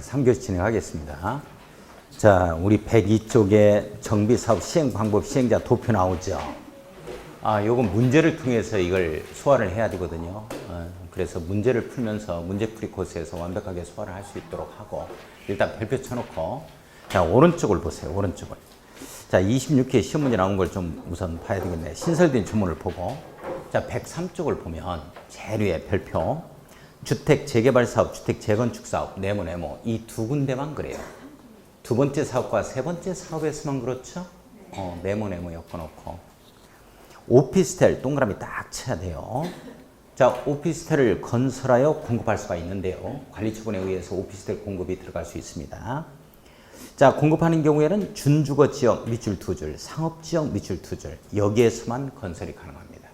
3교시 진행하겠습니다. 자, 우리 102쪽에 정비사업 시행 방법 시행자 도표 나오죠. 요건 문제를 통해서 이걸 소화를 해야 되거든요. 그래서 문제를 풀면서 문제풀이 코스에서 완벽하게 소화를 할 수 있도록 하고, 일단 별표 쳐놓고, 자, 오른쪽을 보세요. 오른쪽을. 자, 26회 시험 문제 나온 걸 좀 우선 봐야 되겠네. 신설된 주문을 보고, 자, 103쪽을 보면 제일 위에 별표, 주택 재개발 사업, 주택 재건축 사업, 네모 이 두 군데만 그래요. 두 번째 사업과 세 번째 사업에서만 그렇죠? 네모 엮어놓고. 오피스텔 동그라미 딱 쳐야 돼요. 자, 오피스텔을 건설하여 공급할 수가 있는데요. 관리처분에 의해서 오피스텔 공급이 들어갈 수 있습니다. 자, 공급하는 경우에는 준주거 지역 밑줄 두 줄, 상업 지역 밑줄 두 줄, 여기에서만 건설이 가능합니다.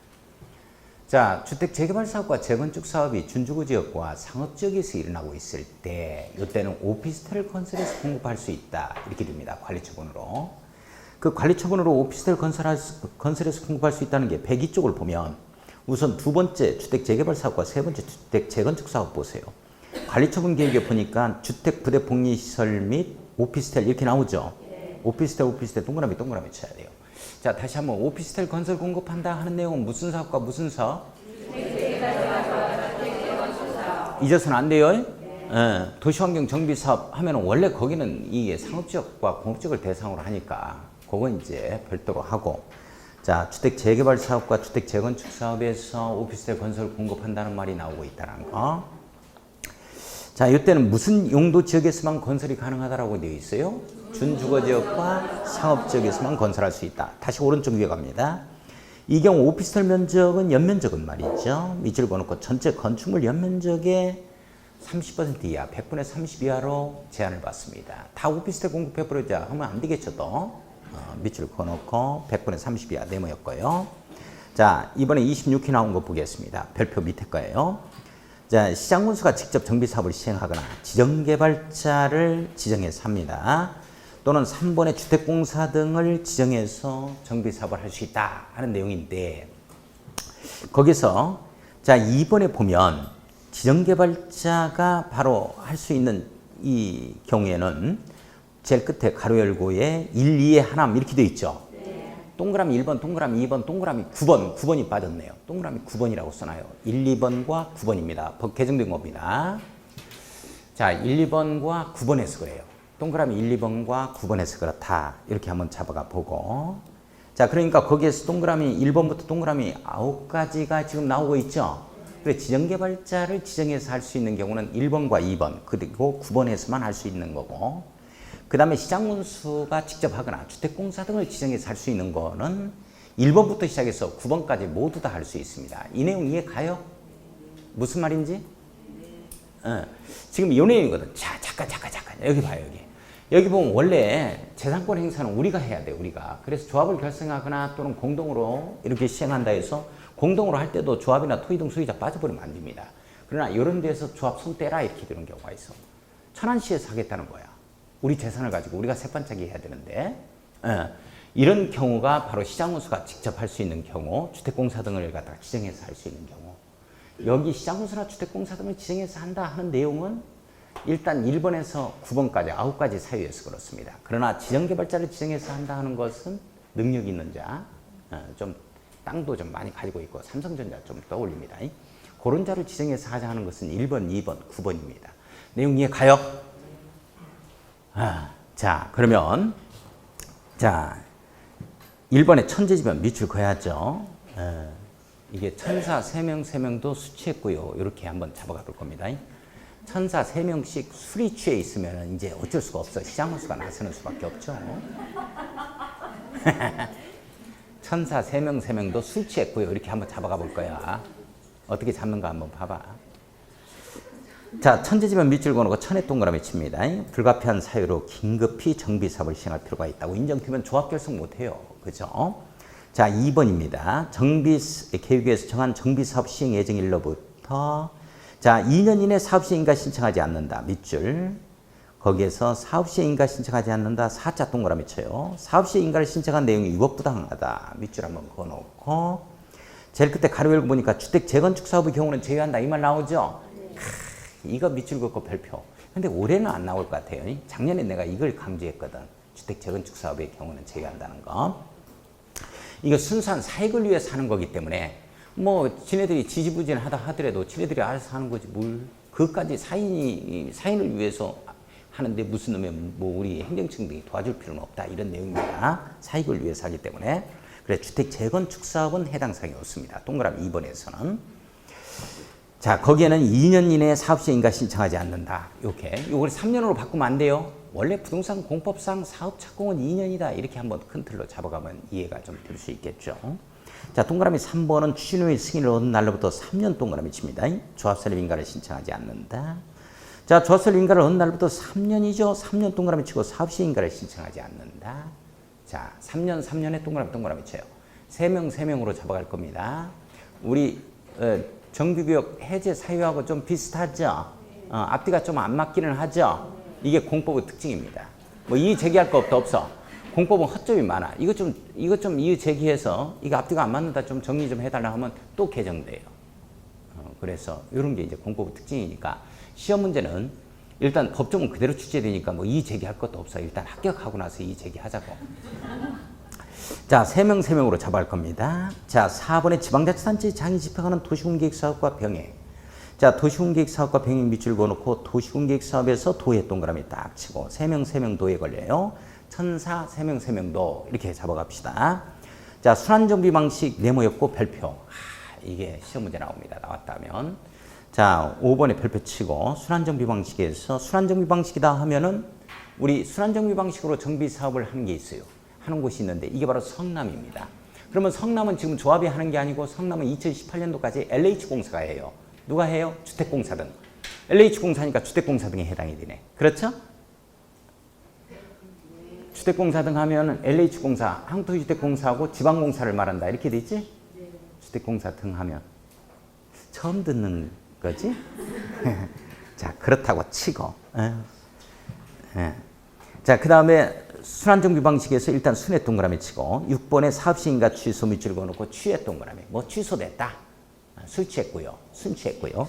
자, 주택 재개발 사업과 재건축 사업이 준주거 지역과 상업 지역에서 일어나고 있을 때, 이때는 오피스텔을 건설해서 공급할 수 있다. 이렇게 됩니다. 관리처분으로. 그 관리처분으로 오피스텔 건설해서 공급할 수 있다는 게 102쪽을 보면, 우선 두 번째 주택 재개발 사업과 세 번째 주택 재건축 사업 보세요. 관리처분 계획에 보니까 주택 부대 복리시설 및 오피스텔 이렇게 나오죠. 오피스텔 동그라미 쳐야 돼요. 자, 다시 한번 오피스텔 건설 공급한다 하는 내용은 무슨 사업과 무슨 사업? 잊어서는 안 돼요. 도시환경 정비 사업 하면 원래 거기는 이게 상업지역과 공업지역을 대상으로 하니까 그건 이제 별도로 하고, 자, 주택 재개발 사업과 주택 재건축 사업에서 오피스텔 건설 공급한다는 말이 나오고 있다는 거. 자, 이때는 무슨 용도 지역에서만 건설이 가능하다라고 되어 있어요? 준주거 지역과 상업 지역에서만 건설할 수 있다. 다시 오른쪽 위에 갑니다. 이 경우 오피스텔 면적은 연면적은 말이죠. 밑줄 그어놓고 전체 건축물 연면적의 30% 이하, 100분의 30 이하로 제한을 받습니다. 다 오피스텔 공급해버리자 하면 안 되겠죠, 또. 밑줄 그어놓고 100분의 30 이하 네모였고요. 자, 이번에 26회 나온 거 보겠습니다. 별표 밑에 거예요. 자, 시장군수가 직접 정비사업을 시행하거나 지정개발자를 지정해서 합니다. 또는 3번의 주택공사 등을 지정해서 정비사업을 할 수 있다 하는 내용인데, 거기서 자, 2번에 보면 지정개발자가 바로 할 수 있는 이 경우에는 제일 끝에 가로 열고에 1, 2에 하나 이렇게 되어 있죠. 동그라미 1번, 동그라미 2번, 동그라미 9번이 빠졌네요. 동그라미 9번이라고 써놔요. 1, 2번과 9번입니다. 법 개정된 겁니다. 자, 1, 2번과 9번에서 그래요. 동그라미 1, 2번과 9번에서 그렇다. 이렇게 한번 잡아가 보고. 자, 그러니까 거기에서 동그라미 1번부터 동그라미 9가지가 지금 나오고 있죠. 그래, 지정개발자를 지정해서 할 수 있는 경우는 1번과 2번, 그리고 9번에서만 할 수 있는 거고, 그 다음에 시장군수가 직접 하거나 주택공사 등을 지정해서 할 수 있는 거는 1번부터 시작해서 9번까지 모두 다 할 수 있습니다. 이 내용 이해 가요? 무슨 말인지? 지금 이 내용이거든. 자, 잠깐. 여기 봐요, 여기. 여기 보면 원래 재산권 행사는 우리가 해야 돼, 우리가. 그래서 조합을 결성하거나 또는 공동으로 이렇게 시행한다 해서 공동으로 할 때도 조합이나 토지 등 소유자 빠져버리면 안 됩니다. 그러나 이런 데서 조합 손 떼라 이렇게 되는 경우가 있어. 천안시에서 하겠다는 거야. 우리 재산을 가지고 우리가 세판짜기 해야 되는데, 이런 경우가 바로 시장군수가 직접 할 수 있는 경우, 주택공사 등을 갖다가 지정해서 할 수 있는 경우. 여기 시장군수나 주택공사 등을 지정해서 한다 하는 내용은 일단 1번에서 9번까지 9가지 사유에서 그렇습니다. 그러나 지정개발자를 지정해서 한다 하는 것은 능력 있는 자, 좀 땅도 좀 많이 가지고 있고 삼성전자 좀 떠올립니다. 그런 자를 지정해서 하자 하는 것은 1번, 2번, 9번입니다. 내용 이해 가요? 자, 그러면 자, 1번에 천재지변 밑줄 그어야죠. 이게 천사 3명도 수취했고요. 이렇게 한번 잡아가 볼 겁니다. 천사 3명씩 술이 취해 있으면 이제 어쩔 수가 없어. 시장군수가 나서는 수밖에 없죠. 천사 3명도 술 취했고요. 이렇게 한번 잡아가 볼 거야. 어떻게 잡는가 한번 봐봐. 자, 천재지변 밑줄 그어놓고 천에 동그라미 칩니다. 불가피한 사유로 긴급히 정비사업을 시행할 필요가 있다고 인정되면 조합 결성 못해요. 그죠? 자, 2번입니다. 계획에서 정한 정비사업 시행 예정일로부터 자, 2년 이내 사업시행 인가 신청하지 않는다. 밑줄. 거기에서 사업시행 인가 신청하지 않는다. 4자 동그라미 쳐요. 사업시행 인가를 신청한 내용이 위법부당하다. 밑줄 한번 그어놓고, 제일 끝에 가로 열고 보니까 주택 재건축 사업의 경우는 제외한다. 이 말 나오죠? 이거 밑줄 긋고 별표. 근데 올해는 안 나올 것 같아요. 작년에 내가 이걸 강조했거든. 주택 재건축 사업의 경우는 제외한다는 거. 이거 순수한 사익을 위해 사는 거기 때문에 뭐 지네들이 지지부진하다 하더라도 지네들이 알아서 하는 거지 뭘 그것까지 사인을 위해서 하는데 무슨 놈의 뭐 우리 행정청 등이 도와줄 필요는 없다 이런 내용입니다. 사익을 위해서 하기 때문에. 그래 주택 재건축 사업은 해당 사항이 없습니다. 동그라미 2번에서는. 자 거기에는 2년 이내에 사업 시행인가 신청하지 않는다. 이렇게 요걸 3년으로 바꾸면 안 돼요. 원래 부동산 공법상 사업 착공은 2년이다. 이렇게 한번 큰 틀로 잡아가면 이해가 좀 될 수 있겠죠. 자 동그라미 3번은 추진 후에 승인을 얻은 날로부터 3년 동그라미 칩니다. 조합 설립 인가를 신청하지 않는다. 자 조합 설립 인가를 얻은 날부터 3년이죠. 3년 동그라미 치고 사업 시행 인가를 신청하지 않는다. 자 3년에 동그라미 쳐요. 3명으로 잡아갈 겁니다. 우리 정규교육 해제 사유하고 좀 비슷하죠. 앞뒤가 좀 안 맞기는 하죠. 이게 공법의 특징입니다. 뭐 이의 제기할 거 없어. 공법은 허점이 많아. 이것 좀 이의 제기해서 이거 앞뒤가 안 맞는다 좀 정리 좀 해달라 하면 또 개정돼요. 그래서 이런 게 이제 공법의 특징이니까 시험 문제는 일단 법정은 그대로 출제되니까 뭐 이의 제기할 것도 없어. 일단 합격하고 나서 이의 제기하자고. 자, 3명으로 잡아갈 겁니다. 자, 4번에 지방자치단체 장이 집행하는 도시군계획사업과 병행. 자, 도시군계획사업과 병행 밑줄 그어놓고 도시군계획사업에서 도에 동그라미 딱 치고 3명 도에 걸려요. 천사 3명 도 이렇게 잡아갑시다. 자, 순환정비 방식 네모였고 별표. 이게 시험 문제 나옵니다. 나왔다면. 자, 5번에 별표 치고 순환정비 방식에서 순환정비 방식이다 하면은 우리 순환정비 방식으로 정비 사업을 하는 게 있어요. 하는 곳이 있는데 이게 바로 성남입니다. 그러면 성남은 지금 조합이 하는 게 아니고 성남은 2018년도까지 LH공사가 해요. 누가 해요? 주택공사 등. LH공사니까 주택공사 등에 해당이 되네. 그렇죠? 주택공사 등 하면 LH공사, 한국도시주택공사하고 지방공사를 말한다. 이렇게 돼 있지? 주택공사 등 하면. 처음 듣는 거지? 자, 그렇다고 치고. 자, 그 다음에 순환정비 방식에서 일단 순회 동그라미 치고 6번에 사업시행인가 취소 밑줄 그어놓고 취해 동그라미. 뭐 취소됐다. 술 취했고요. 술 취했고요.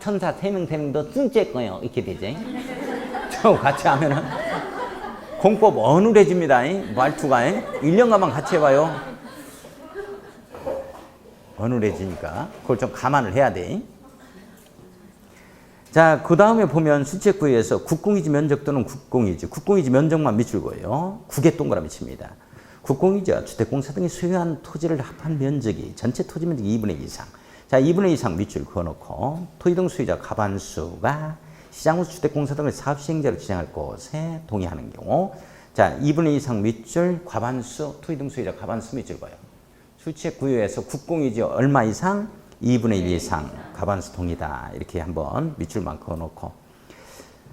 천사 3명도 술 취했고요. 이렇게 되지. 저 같이 하면은 공법 어눌해집니다. 말투가. 1년간만 같이 해봐요. 어눌해지니까 그걸 좀 감안을 해야 돼. 자, 그 다음에 보면 수책구에서 국공유지 면적 또는 국공유지 면적만 밑줄 그어요. 국에 동그라미 칩니다. 국공유지와 주택공사 등이 소유한 토지를 합한 면적이 전체 토지 면적이 2분의 2 이상. 자, 2분의 2 이상 밑줄 그어놓고 토지 등 소유자 과반수가 시장으로 주택공사 등을 사업시행자로 지정할 곳에 동의하는 경우 자, 2분의 2 이상 밑줄 과반수 토지 등 소유자 과반수 밑줄 그어요. 수책구에서 국공유지 얼마 이상? 2분의 1 이상 과반수 동의다. 이렇게 한번 밑줄만 그어놓고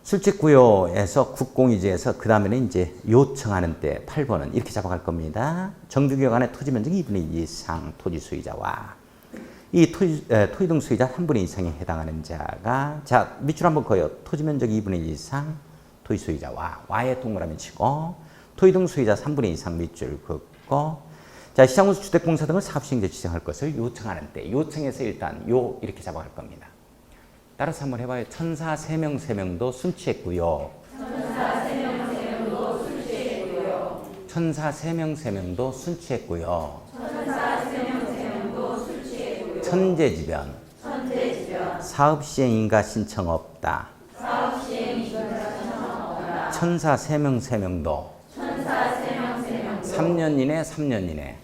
술책구요에서 국공유지에서 그 다음에는 이제 요청하는 때 8번은 이렇게 잡아갈 겁니다. 정규교육 안에 토지 면적 2분의 1 이상 토지 소유자와 이 토지 등 소유자 3분의 2 이상에 해당하는 자가 자 밑줄 한번 그어요. 토지 면적 2분의 1 이상 토지 소유자와 와의 동그라미 치고 토지 등 소유자 3분의 2 이상 밑줄 긋고 자, 시장우수 주택공사 등을 사업시행자 지정할 것을 요청하는 때 요청해서 일단 요 이렇게 잡아갈 겁니다. 따라서 한번 해봐요. 천사 3명도 순취했고요. 천사 3명도 순취했고요. 천재지변. 사업시행인가 신청 없다. 천사 3명도 3년 이내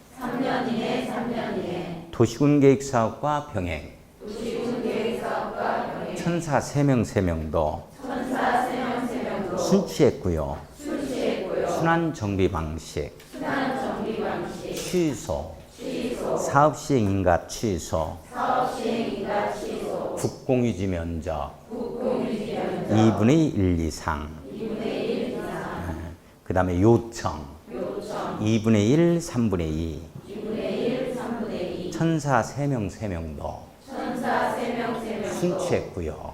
도시군계획사업과 병행 천사 3명도 순취했고요. 순환정비 방식 취소 사업시행인가 취소 국공유지 면적 2분의 1 이상 그 다음에 요청 2분의 1, 3분의 2 천사 3명도 순취했고요.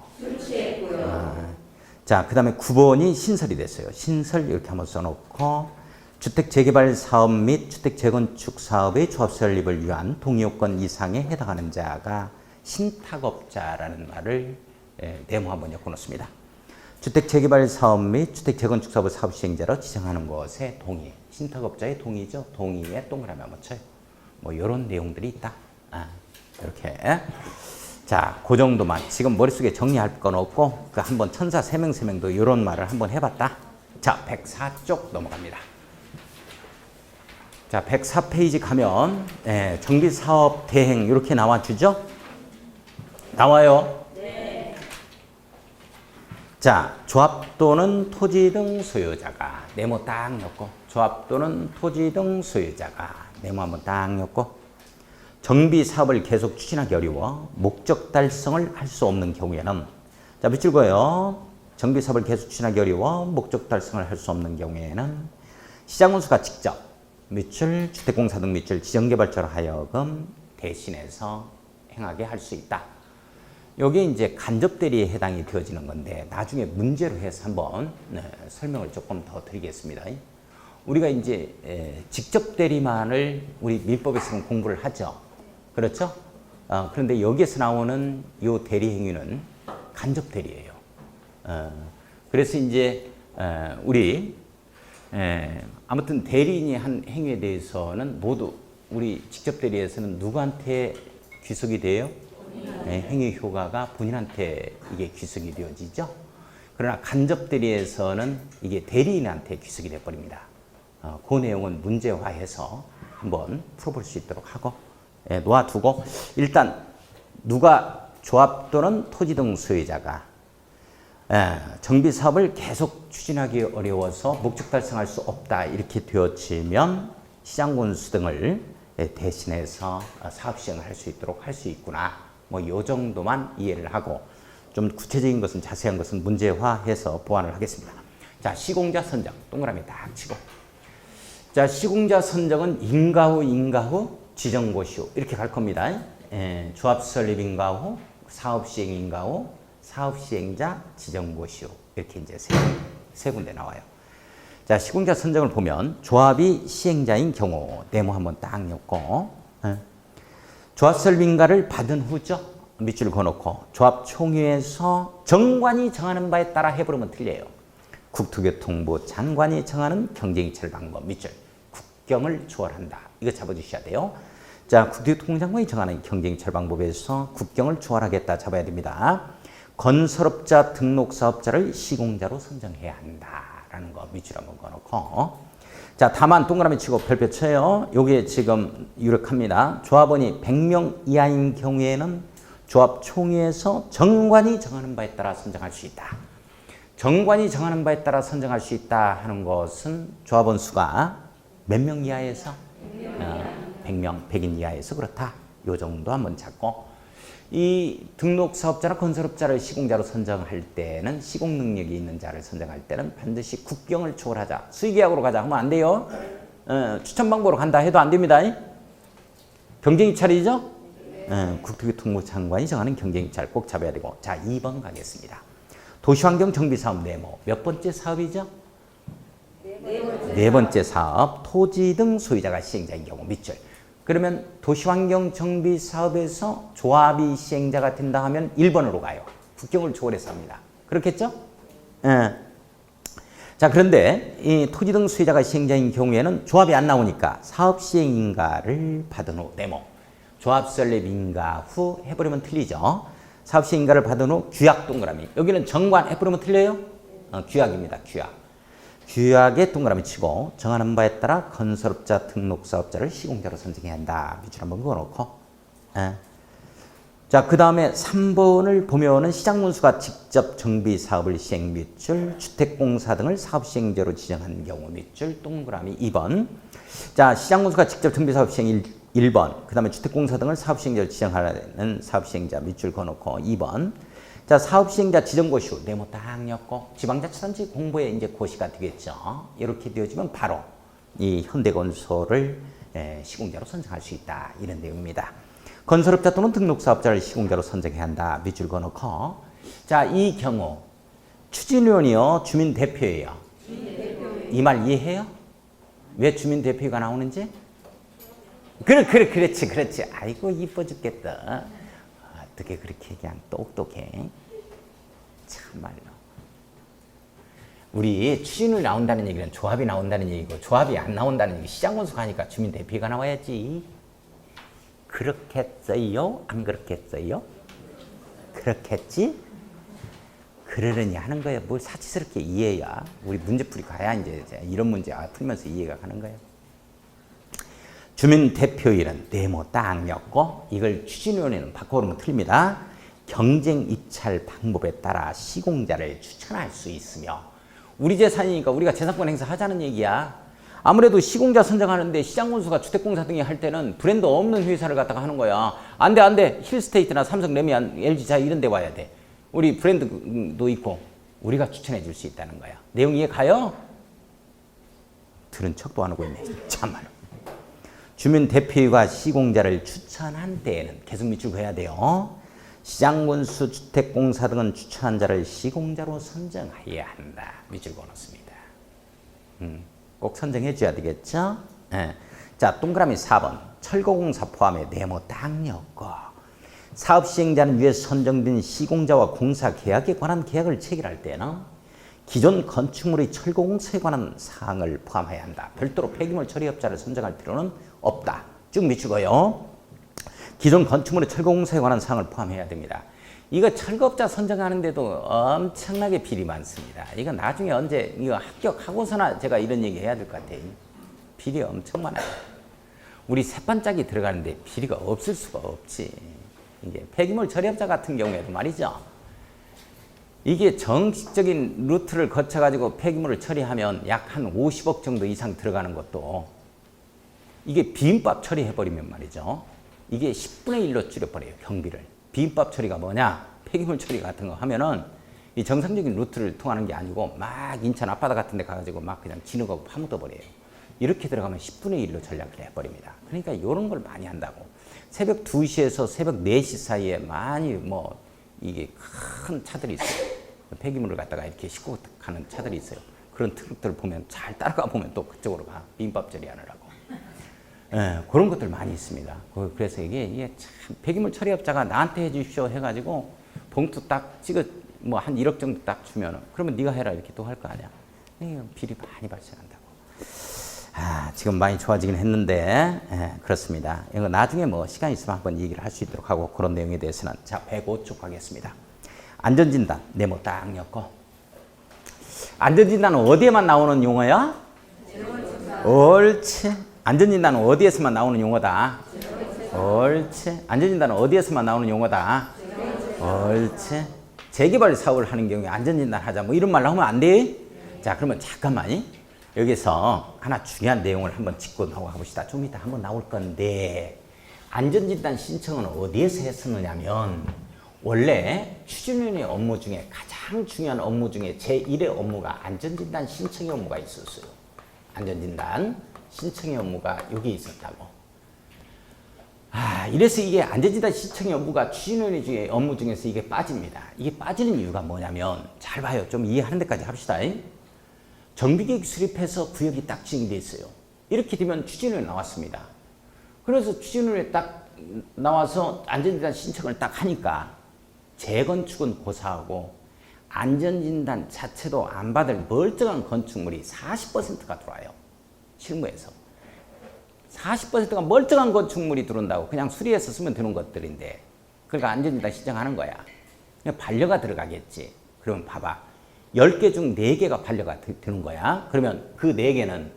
자, 그 다음에 9번이 신설이 됐어요. 신설 이렇게 한번 써놓고 주택재개발 사업 및 주택재건축 사업의 조합 설립을 위한 동의요건 이상에 해당하는 자가 신탁업자라는 말을 네모 한번 엮어놓습니다. 주택 재개발 사업 및 주택 재건축 사업을 사업 시행자로 지정하는 것에 동의. 신탁업자의 동의죠. 동의에 동그라미 한번 쳐요. 뭐 이런 내용들이 있다. 이렇게. 자, 그 정도만. 지금 머릿속에 정리할 건 없고 그 한번 천사 세 명도 이런 말을 한번 해봤다. 자, 104쪽 넘어갑니다. 자, 104페이지 가면 정비사업 대행 이렇게 나와주죠? 나와요? 네. 자, 조합 또는 토지 등 소유자가 네모 딱 넣고 조합 또는 토지 등 소유자가 네모 한번 딱 넣고 정비사업을 계속 추진하기 어려워 목적 달성을 할 수 없는 경우에는 자, 밑줄 그어요. 정비사업을 계속 추진하기 어려워 목적 달성을 할 수 없는 경우에는 시장운수가 직접 밑줄 주택공사 등 밑줄 지정개발자로 하여금 대신해서 행하게 할 수 있다. 이게 이제 간접대리에 해당이 되어지는 건데 나중에 문제로 해서 한번 설명을 조금 더 드리겠습니다. 우리가 이제 직접 대리만을 우리 민법에서는 공부를 하죠. 그렇죠? 그런데 여기에서 나오는 이 대리 행위는 간접 대리예요. 그래서 이제 우리 아무튼 대리인이 한 행위에 대해서는 모두 우리 직접 대리에서는 누구한테 귀속이 돼요? 행위 효과가 본인한테 이게 귀속이 되어지죠. 그러나 간접 대리에서는 이게 대리인한테 귀속이 돼버립니다. 그 내용은 문제화해서 한번 풀어볼 수 있도록 하고 놓아두고 일단 누가 조합 또는 토지 등 소유자가 정비사업을 계속 추진하기 어려워서 목적 달성할 수 없다 이렇게 되어지면 시장군수 등을 대신해서 사업 시행을 할 수 있도록 할 수 있구나. 뭐 요 정도만 이해를 하고 좀 구체적인 것은 자세한 것은 문제화해서 보완을 하겠습니다. 자, 시공자 선정 동그라미 딱 치고 자, 시공자 선정은 인가 후 지정고시 이렇게 갈 겁니다. 조합 설립 인가 후 사업 시행 인가 후 사업 시행자 지정고시 이렇게 이제 세 군데 나와요. 자, 시공자 선정을 보면 조합이 시행자인 경우 네모 한번 딱 넣고 조합 설립 인가를 받은 후죠. 밑줄 그어놓고 조합 총회에서 정관이 정하는 바에 따라 해버리면 틀려요. 국토교통부 장관이 정하는 경쟁이체를 방법 밑줄 국경을 초월한다. 이거 잡아주셔야 돼요. 자, 국토교통부 장관이 정하는 경쟁이체 방법에서 국경을 초월하겠다 잡아야 됩니다. 건설업자 등록사업자를 시공자로 선정해야 한다라는 거 밑줄 한번 그어놓고 자, 다만 동그라미 치고 별표 쳐요. 요게 지금 유력합니다. 조합원이 100명 이하인 경우에는 조합 총회에서 정관이 정하는 바에 따라 선정할 수 있다. 정관이 정하는 바에 따라 선정할 수 있다 하는 것은 조합원 수가 몇 명 이하에서 100명, 100인 이하에서 그렇다. 요 정도 한번 잡고 이 등록사업자나 건설업자를 시공자로 선정할 때는 시공 능력이 있는 자를 선정할 때는 반드시 국경을 초월하자. 수의계약으로 가자 하면 안 돼요. 추천 방법으로 간다 해도 안 됩니다. 경쟁 입찰이죠? 국토교통부 장관이 정하는 경쟁 입찰 꼭 잡아야 되고 자, 2번 가겠습니다. 도시환경 정비사업 네모 몇 번째 사업이죠? 네 번째 사업 토지 등 소유자가 시행자인 경우 밑줄 그러면 도시환경 정비 사업에서 조합이 시행자가 된다 하면 1번으로 가요. 국경을 초월해서 합니다. 그렇겠죠? 자, 그런데 이 토지 등 소유자가 시행자인 경우에는 조합이 안 나오니까 사업 시행 인가를 받은 후 네모 조합 설립 인가 후 해버리면 틀리죠. 사업 시행 인가를 받은 후 규약 동그라미 여기는 정관 해버리면 틀려요? 규약입니다. 규약에 동그라미 치고 정하는 바에 따라 건설업자 등록사업자를 시공자로 선정해야 한다. 밑줄 한번 그어놓고 자, 그 다음에 3번을 보면은 시장문수가 직접 정비사업을 시행 밑줄 주택공사 등을 사업시행자로 지정한 경우 밑줄 동그라미 2번 자, 시장문수가 직접 정비사업 시행 1번 그 다음에 주택공사 등을 사업시행자로 지정하는 사업시행자 밑줄 그어놓고 2번 자, 사업시행자 지정고시 네모 딱 넣고 지방자치단체 공부에 이제 고시가 되겠죠. 이렇게 되어지면 바로 이 현대건설을 시공자로 선정할 수 있다. 이런 내용입니다. 건설업자 또는 등록사업자를 시공자로 선정해야 한다. 밑줄 그어놓고 자, 이 경우 추진위원이요 주민대표예요. 이 말 이해해요? 왜 주민대표가 나오는지? 그렇지. 아이고 이뻐 죽겠다. 어떻게 그렇게 그냥 똑똑해? 참말로. 우리 추진율이 나온다는 얘기는 조합이 나온다는 얘기고 조합이 안 나온다는 얘기. 시장군수 가니까 주민 대표가 나와야지. 그렇겠어요? 안 그렇겠어요? 그렇겠지? 그러려니 하는 거예요. 뭘 사치스럽게 이해해야. 우리 문제풀이 가야 이제 이런 문제 풀면서 이해가 가는 거예요. 주민 대표일은 네모 딱 엮고 이걸 추진위원회는 바꿔오면 틀립니다. 경쟁 입찰 방법에 따라 시공자를 추천할 수 있으며 우리 재산이니까 우리가 재산권 행사하자는 얘기야. 아무래도 시공자 선정하는데 시장군수가 주택공사 등이 할 때는 브랜드 없는 회사를 갖다가 하는 거야. 안 돼. 힐스테이트나 삼성, 레미안, LG자 이런 데 와야 돼. 우리 브랜드도 있고 우리가 추천해 줄 수 있다는 거야. 내용 이해 가요? 들은 척도 안 하고 있네. 참말로. 주민 대표가 시공자를 추천한 때에는 계속 밑줄 그어야 돼요. 시장군수, 주택공사 등은 추천한 자를 시공자로 선정해야 한다. 밑줄 그어놓습니다. 꼭 선정해 줘야 되겠죠? 네. 자, 동그라미 4번. 철거공사 포함해 네모 딱 엮고 사업 시행자는 위에 선정된 시공자와 공사 계약에 관한 계약을 체결할 때는 기존 건축물의 철거공사에 관한 사항을 포함해야 한다. 별도로 폐기물 처리업자를 선정할 필요는 없다. 쭉 밑줄거요. 기존 건축물의 철거공사에 관한 사항을 포함해야 됩니다. 이거 철거업자 선정하는데도 엄청나게 비리 많습니다. 이거 나중에 언제 이거 합격하고서나 제가 이런 얘기 해야 될 것 같아요. 비리 엄청 많아요. 우리 새반짝이 들어가는데 비리가 없을 수가 없지. 이제 폐기물 처리업자 같은 경우에도 말이죠. 이게 정식적인 루트를 거쳐가지고 폐기물을 처리하면 약 한 50억 정도 이상 들어가는 것도 이게 비빔밥 처리해버리면 말이죠. 이게 10분의 1로 줄여버려요. 경비를. 비빔밥 처리가 뭐냐? 폐기물 처리 같은 거 하면은 이 정상적인 루트를 통하는 게 아니고 막 인천 앞바다 같은 데 가가지고 막 그냥 진흙하고 파묻어버려요. 이렇게 들어가면 10분의 1로 전략을 해버립니다. 그러니까 이런 걸 많이 한다고. 새벽 2시에서 새벽 4시 사이에 많이 뭐 이게 큰 차들이 있어요. 폐기물을 갖다가 이렇게 싣고 가는 차들이 있어요. 그런 트럭들을 보면 잘 따라가 보면 또 그쪽으로 가. 비빔밥 처리하느라고. 예, 그런 것들 많이 있습니다. 그래서 이게 참 폐기물 처리업자가 나한테 해주십시오 해가지고 봉투 딱 찍어 뭐 한 1억 정도 딱 주면은 그러면 네가 해라 이렇게 또 할 거 아니야. 비리 많이 발생한다고. 지금 많이 좋아지긴 했는데 그렇습니다. 이거 나중에 뭐 시간 있으면 한번 얘기를 할 수 있도록 하고 그런 내용에 대해서는 자 105쪽 가겠습니다. 안전진단 네모 딱 엮고 안전진단은 어디에만 나오는 용어야? 옳지. 안전진단은 어디에서만 나오는 용어다? 옳지. 안전진단은 어디에서만 나오는 용어다? 옳지. 재개발 사업을 하는 경우에 안전진단 하자 뭐 이런 말 나오면 안 돼? 자 그러면 잠깐만 여기서 하나 중요한 내용을 한번 짚고 나와 봅시다. 좀 이따 한번 나올 건데 안전진단 신청은 어디에서 했었느냐면 원래 추진위원회 업무 중에 가장 중요한 업무 중에 제1의 업무가 안전진단 신청의 업무가 있었어요. 안전진단 신청의 업무가 여기 있었다고. 이래서 이게 안전진단 신청의 업무가 추진위원회 중에 업무 중에서 이게 빠집니다. 이게 빠지는 이유가 뭐냐면 잘 봐요. 좀 이해하는 데까지 합시다. 정비계획 수립해서 구역이 딱 지정돼 있어요. 이렇게 되면 추진위원회 나왔습니다. 그래서 추진위원회 딱 나와서 안전진단 신청을 딱 하니까 재건축은 고사하고 안전진단 자체도 안 받을 멀쩡한 건축물이 40%가 들어와요. 실무에서. 40%가 멀쩡한 건축물이 들어온다고. 그냥 수리해서 쓰면 되는 것들인데 그러니까 안전진단 신청하는 거야. 그냥 반려가 들어가겠지. 그러면 봐봐. 10개 중 4개가 반려가 되는 거야. 그러면 그 4개는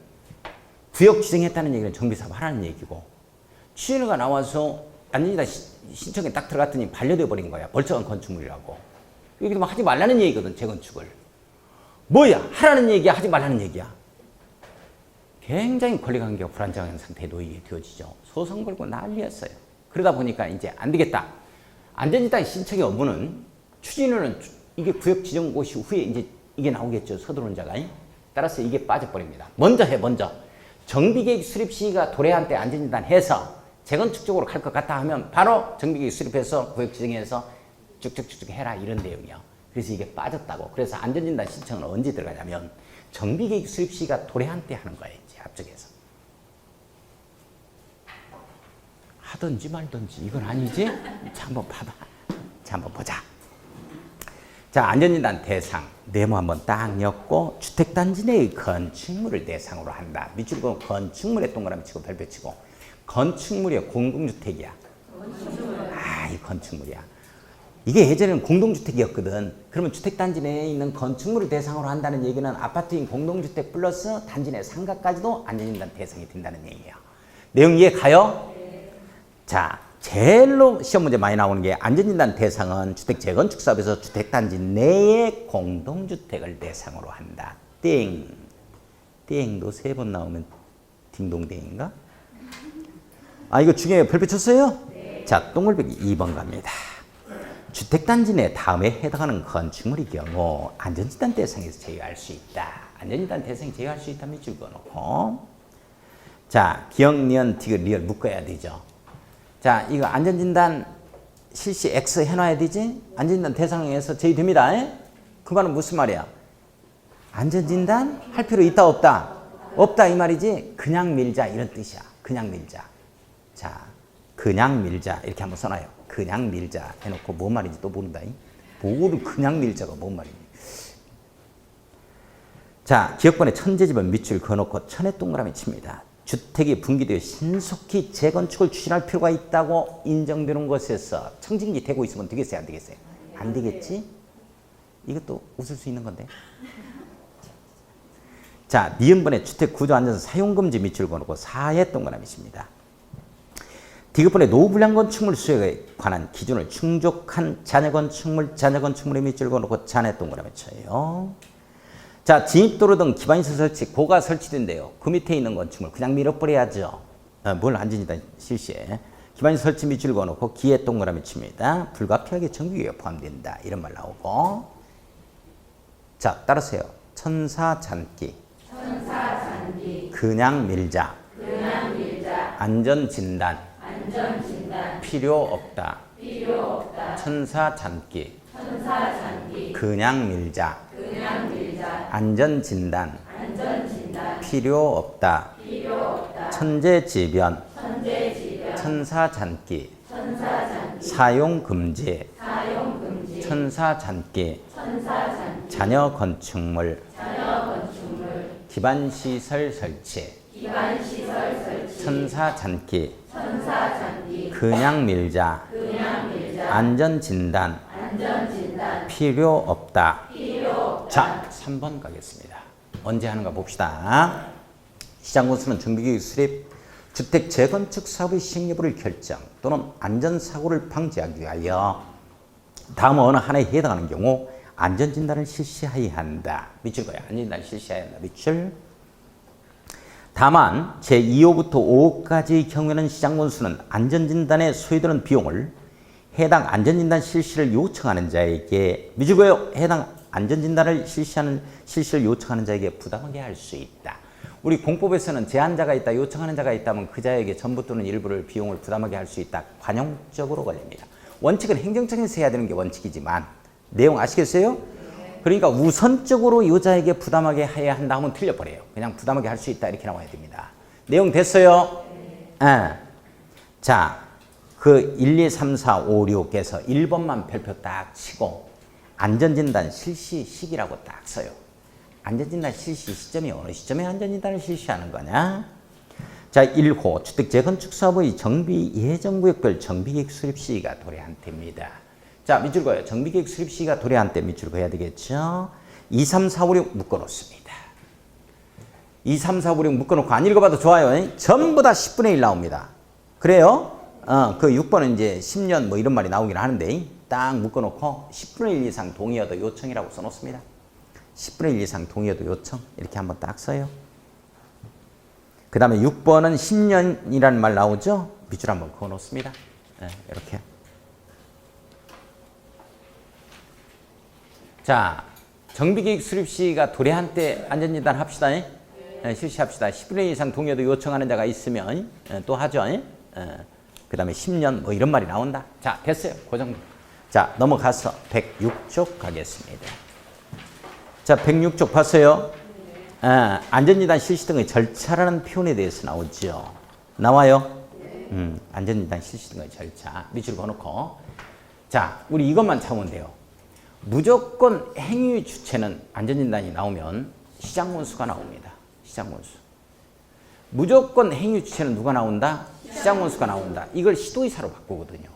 구역 지정했다는 얘기는 정비사업 하라는 얘기고 추진위가 나와서 안전진단 신청에 딱 들어갔더니 반려돼 버린 거야. 멀쩡한 건축물이라고. 이게 뭐 하지 말라는 얘기거든. 재건축을. 뭐야? 하라는 얘기야? 하지 말라는 얘기야? 굉장히 권리관계가 불안정한 상태에 놓이게 되어지죠. 소송 걸고 난리였어요. 그러다 보니까 이제 안 되겠다. 안전진단 신청의 업무는 추진위는 이게 구역 지정 고시 후에 이제 이게 나오겠죠. 서두론자가. 따라서 이게 빠져버립니다. 먼저 해, 먼저. 정비계획 수립 시기가 도래한 때 안전진단 해서 재건축 쪽으로 갈 것 같다 하면 바로 정비계획 수립해서 구역 지정해서 쭉쭉쭉 해라 이런 내용이요. 그래서 이게 빠졌다고. 그래서 안전진단 신청은 언제 들어가냐면 정비계획 수립 시기가 도래한 때 하는 거예요. 이제 앞쪽에서. 하든지 말든지 이건 아니지? 자, 한번 봐봐. 자, 한번 보자. 자, 안전진단 대상 네모 한번 딱 엮고 주택단지 내의 건축물을 대상으로 한다. 밑줄 그어 건축물에 동그라미 치고 별표 치고 건축물이야 공동주택이야? 이 건축물이야. 이게 예전에는 공동주택이었거든. 그러면 주택단지 내에 있는 건축물을 대상으로 한다는 얘기는 아파트인 공동주택 플러스 단지 내 상가까지도 안전진단 대상이 된다는 얘기예요. 내용 이해 가요? 자, 제일로 시험 문제 많이 나오는 게 안전진단 대상은 주택 재건축 사업에서 주택단지 내의 공동주택을 대상으로 한다. 땡. 땡도 3번 나오면 딩동댕인가? 이거 중요해요. 별표 쳤어요? 네. 자, 동글배기 2번 갑니다. 주택단지 내 다음에 해당하는 건축물의 경우 안전진단 대상에서 제외할 수 있다. 안전진단 대상에 제외할 수 있다. 밑줄 그어놓고. 자, 기억, 니은, 디귿, 리을 묶어야 되죠. 자, 이거 안전진단 실시 X 해놔야 되지? 안전진단 대상에서 제외됩니다. 그 말은 무슨 말이야? 안전진단 할 필요 있다 없다? 없다 이 말이지? 그냥 밀자 이런 뜻이야. 그냥 밀자. 자, 그냥 밀자 이렇게 한번 써놔요. 그냥 밀자 해놓고 뭔 말인지 또 모른다. 뭐를 그냥 밀자가 뭔 말이니? 자, 기억번에 천재집은 밑줄 그어놓고 천에 동그라미 칩니다. 주택이 분기되어 신속히 재건축을 추진할 필요가 있다고 인정되는 것에서 청진기 되고 있으면 되겠어요? 안 되겠어요? 안 되겠지? 이것도 웃을 수 있는 건데. 자, 니은번에 주택 구조 안전사 사용금지 밑줄 그어놓고 4에 동그라미 칩니다. 디귿번에 노후불량 건축물 수요에 관한 기준을 충족한 잔여건축물의 밑줄 그어놓고 잔에 동그라미 쳐요. 자, 진입도로 등 기반시설 설치, 고가 설치된대요. 그 밑에 있는 건축물 그냥 밀어버려야죠. 뭘 안전진단 실시에. 기반시설 설치 밑줄 그어놓고 기에 동그라미 칩니다. 불가피하게 정비계가 포함된다. 이런 말 나오고. 자, 따라서요. 천사잔기. 그냥 밀자. 안전진단. 필요 없다. 천사잔기. 그냥 밀자. 안전진단. 필요 없다. 천재지변. 천사잔기. 사용금지. 천사잔기. 잔여건축물. 기반시설 설치. 천사잔기. 그냥 밀자. 안전진단. 필요 없다. 자, 3번 가겠습니다. 언제 하는가 봅시다. 시장군수는 정비계획 수립, 주택 재건축 사업의 시행 여부를 결정 또는 안전사고를 방지하기 위하여 다음 어느 하나에 해당하는 경우 안전진단을 실시하여야 한다. 밑줄 거야. 안전진단을 실시해야 한다. 밑줄. 다만 제2호부터 5호까지의 경우에는 시장군수는 안전진단에 소요되는 비용을 해당 안전진단 실시를 요청하는 자에게 밑줄 거요. 해당 안전진단을 실시를 요청하는 자에게 부담하게 할 수 있다. 우리 공법에서는 제한자가 있다, 요청하는 자가 있다면 그 자에게 전부 또는 일부를 비용을 부담하게 할 수 있다. 관용적으로 걸립니다. 원칙은 행정청에서 해야 되는 게 원칙이지만 내용 아시겠어요? 그러니까 우선적으로 여자에게 부담하게 해야 한다 하면 틀려버려요. 그냥 부담하게 할 수 있다 이렇게 나와야 됩니다. 내용 됐어요? 자, 그 1, 2, 3, 4, 5, 6에서 1번만 별표 딱 치고 안전진단 실시 시기라고 딱 써요. 안전진단 실시 시점이 어느 시점에 안전진단을 실시하는 거냐? 자, 1호 주택 재건축 사업의 정비 예정구역별 정비계획 수립 시기가 도래한때입니다. 자, 밑줄 그어요. 정비계획 수립 시기가 도래한때 밑줄 그어야 되겠죠? 2, 3, 4, 5, 6 묶어놓습니다. 2, 3, 4, 5, 6 묶어놓고 안 읽어봐도 좋아요. 전부 다 10분의 1 나옵니다. 그래요? 그 6번은 이제 10년 뭐 이런 말이 나오긴 하는데 딱 묶어놓고 10분의 1 이상 동의여도 요청이라고 써놓습니다. 10분의 1 이상 동의여도 요청 이렇게 한번 딱 써요. 그 다음에 6번은 10년이라는 말 나오죠? 밑줄 한번 그어놓습니다. 이렇게. 자, 정비계획 수립 시기가 도래한 때 안전진단 합시다. 실시합시다. 10분의 1 이상 동의여도 요청하는 자가 있으면 또 하죠. 그 다음에 10년 뭐 이런 말이 나온다. 자, 됐어요. 그 정도. 자, 넘어가서 106쪽 가겠습니다. 자, 106쪽 봤어요? 안전진단 실시 등의 절차라는 표현에 대해서 나오죠. 나와요? 안전진단 실시 등의 절차. 밑줄 그어놓고. 자, 우리 이것만 참으면 돼요. 무조건 행위 주체는 안전진단이 나오면 시장군수가 나옵니다. 시장군수. 무조건 행위 주체는 누가 나온다? 시장군수가 나온다. 이걸 시도의사로 바꾸거든요.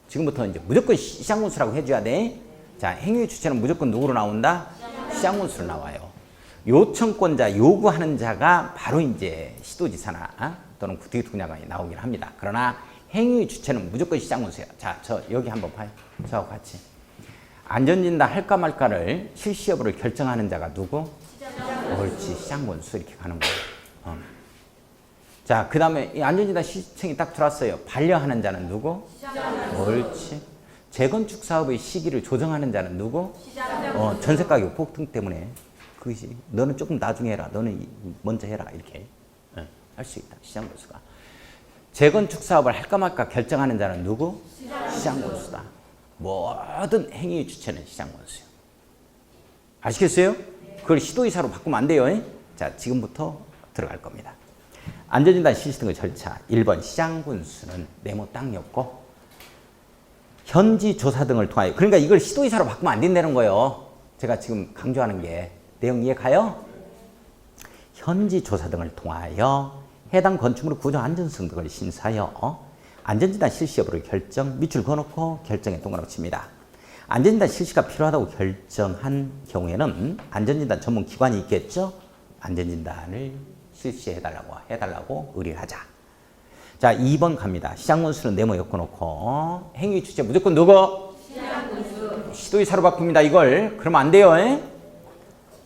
지금부터 이제 무조건 시장군수라고 해줘야 돼. 자, 행위 주체는 무조건 누구로 나온다? 시장군수로 나와요. 요청권자, 요구하는 자가 바로 이제 시도지사나 또는 구특위통장관이 나오긴 합니다. 그러나 행위 주체는 무조건 시장군수예요. 자, 저 여기 한번 봐요. 저하고 같이. 안전진단 할까 말까를 실시 여부를 결정하는 자가 누구? 옳지, 시장군수 이렇게 가는 거예요. 자, 그 다음에 이 안전진단 시청이 딱 들어왔어요. 반려하는 자는 누구? 옳지. 재건축 사업의 시기를 조정하는 자는 누구? 전세가격 폭등 때문에 그것이 너는 조금 나중에 해라. 너는 먼저 해라. 이렇게 할 수 있다. 시장군수가. 재건축 사업을 할까 말까 결정하는 자는 누구? 시장군수다. 모든 행위의 주체는 시장군수예요. 아시겠어요? 그걸 시도의사로 바꾸면 안 돼요. 자, 지금부터 들어갈 겁니다. 안전진단 실시 등의 절차. 1번 시장군수는 네모 딱 엮고 현지 조사 등을 통하여, 그러니까 이걸 시도의사로 바꾸면 안 된다는 거예요. 제가 지금 강조하는 게 내용 이해 가요? 현지 조사 등을 통하여 해당 건축물의 구조 안전성 등을 심사하여 안전진단 실시 여부를 결정, 밑줄 그어놓고 결정에 동그라미 칩니다. 안전진단 실시가 필요하다고 결정한 경우에는 안전진단 전문 기관이 있겠죠? 안전진단을 실시해달라고 의뢰를 하자. 자, 2번 갑니다. 시장군수는 네모 엮어놓고 행위 주체 무조건 누구? 시장군수. 시도의사로 바꿉니다. 이걸. 그러면 안 돼요.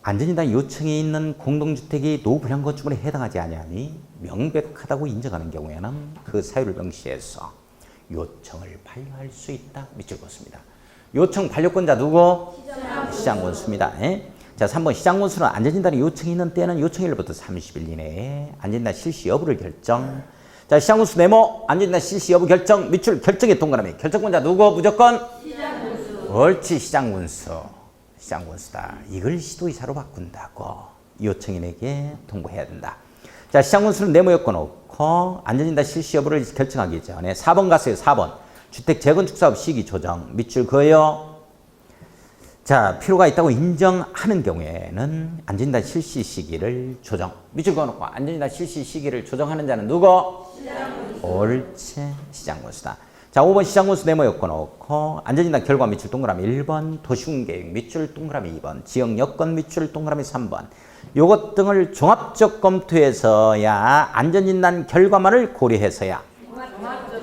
안전진단 요청에 있는 공동주택이 노후불량 건축물에 해당하지 아니하니 명백하다고 인정하는 경우에는 그 사유를 명시해서 요청을 반려할 수 있다. 밑줄 그었습니다. 요청 반려권자 누구? 시장군수입니다. 자, 3번 시장군수는 안전진단이 요청이 있는 때는 요청일로부터 30일 이내에 안전진단 실시 여부를 결정. 자, 시장군수 네모 안전진단 실시 여부 결정. 밑줄 결정의 동그라미. 결정권자 누구? 무조건? 시장군수. 옳지, 시장군수. 시장군수다. 이걸 시도의사로 바꾼다고 요청인에게 통보해야 된다. 자, 시장군수는 네모 엮어놓고 안전진단 실시 여부를 결정하기 전에 4번 갔어요. 4번. 주택 재건축 사업 시기 조정. 밑줄 그어요. 자, 필요가 있다고 인정하는 경우에는 안전진단 실시 시기를 조정. 밑줄 그어놓고 안전진단 실시 시기를 조정하는 자는 누구? 시장군수. 옳지, 시장군수다. 자, 5번 시장군수 네모 엮어놓고 안전진단 결과 밑줄 동그라미 1번, 도시군계획 밑줄 동그라미 2번, 지역 여건 밑줄 동그라미 3번. 요것 등을 종합적 검토해서야 안전진단 결과만을 고려해서야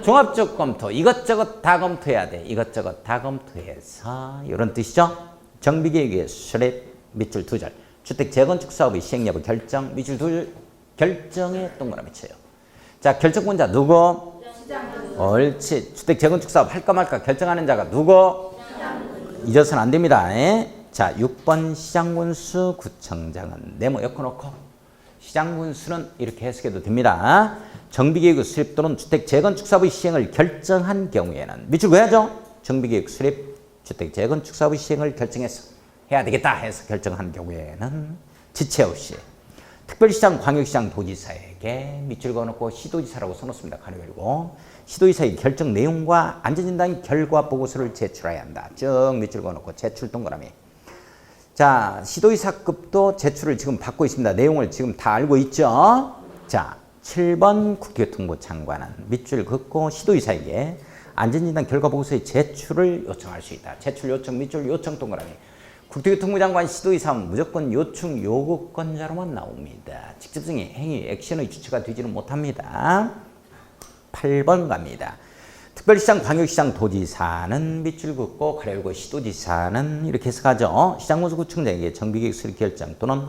종합적 검토, 이것저것 다 검토해야 돼. 이것저것 다 검토해서 이런 뜻이죠. 정비계획의 수립 밑줄 2절, 주택 재건축 사업의 시행 여부 결정 밑줄 2절, 결정에 동그라미 쳐요. 자, 결정권자 누구? 옳지. 주택 재건축 사업 할까 말까 결정하는 자가 누구? 잊어서는 안 됩니다. 자, 6번 시장군수 구청장은 네모 엮어놓고 시장군수는 이렇게 해석해도 됩니다. 정비계획 수립 또는 주택 재건축 사업의 시행을 결정한 경우에는 밑줄 그어야죠. 정비계획 수립, 주택 재건축 사업의 시행을 결정해서 해야 되겠다 해서 결정한 경우에는 지체 없이 특별시장, 광역시장, 도지사에게 밑줄 그어놓고 시도지사라고 써놓습니다. 가로 열고 시도지사의 결정 내용과 안전진단 결과 보고서를 제출해야 한다. 쭉 밑줄 그어놓고 제출 동그라미. 자, 시도지사급도 제출을 지금 받고 있습니다. 내용을 지금 다 알고 있죠? 자, 7번 국교통부 장관은 밑줄 긋고 시도지사에게 안전진단 결과 보고서의 제출을 요청할 수 있다. 제출 요청, 밑줄 요청 동그라미. 국토교통부 장관 시도의사는 무조건 요청 요구권자로만 나옵니다. 직접적인 행위, 액션의 주체가 되지는 못합니다. 8번 갑니다. 특별시장, 광역시장, 도지사는 밑줄 긋고 가로 열고 시도지사는 이렇게 해석하죠. 시장군수 구청장에게 정비계획 수립 결정 또는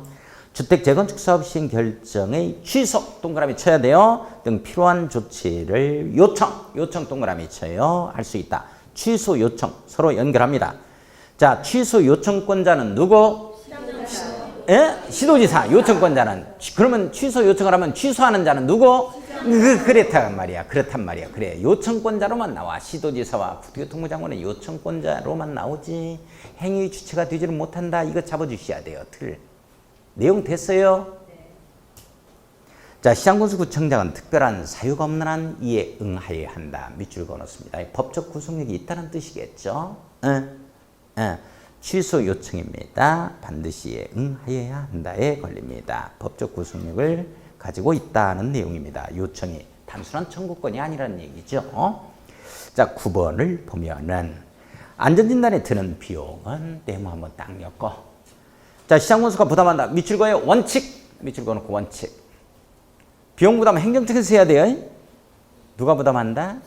주택 재건축 사업 시행 결정의 취소 동그라미 쳐야 돼요. 등 필요한 조치를 요청 동그라미 쳐요. 할 수 있다. 취소 요청 서로 연결합니다. 자, 취소 요청권자는 누구? 시도지사. 요청권자는. 그러면 취소 요청을 하면 취소하는 자는 누구? 그렇단 말이야. 그래. 요청권자로만 나와. 시도지사와 국토교통부 장관은 요청권자로만 나오지 행위 주체가 되지는 못한다. 이거 잡아주셔야 돼요. 틀. 내용 됐어요? 자, 시장군수 구청장은 특별한 사유가 없는 한 이에 응하여야 한다. 밑줄 그어놓습니다. 법적 구속력이 있다는 뜻이겠죠? 취소 요청입니다. 반드시 응하여야 한다에 걸립니다. 법적 구속력을 가지고 있다는 내용입니다. 요청이 단순한 청구권이 아니라는 얘기죠. 자, 9번을 보면은 안전진단에 드는 비용은 네모 한번 딱 엮어. 자, 시장군수가 부담한다. 미출거의 원칙. 미출거 놓고 원칙. 비용 부담은 행정청에서 해야 돼요. 누가 부담한다?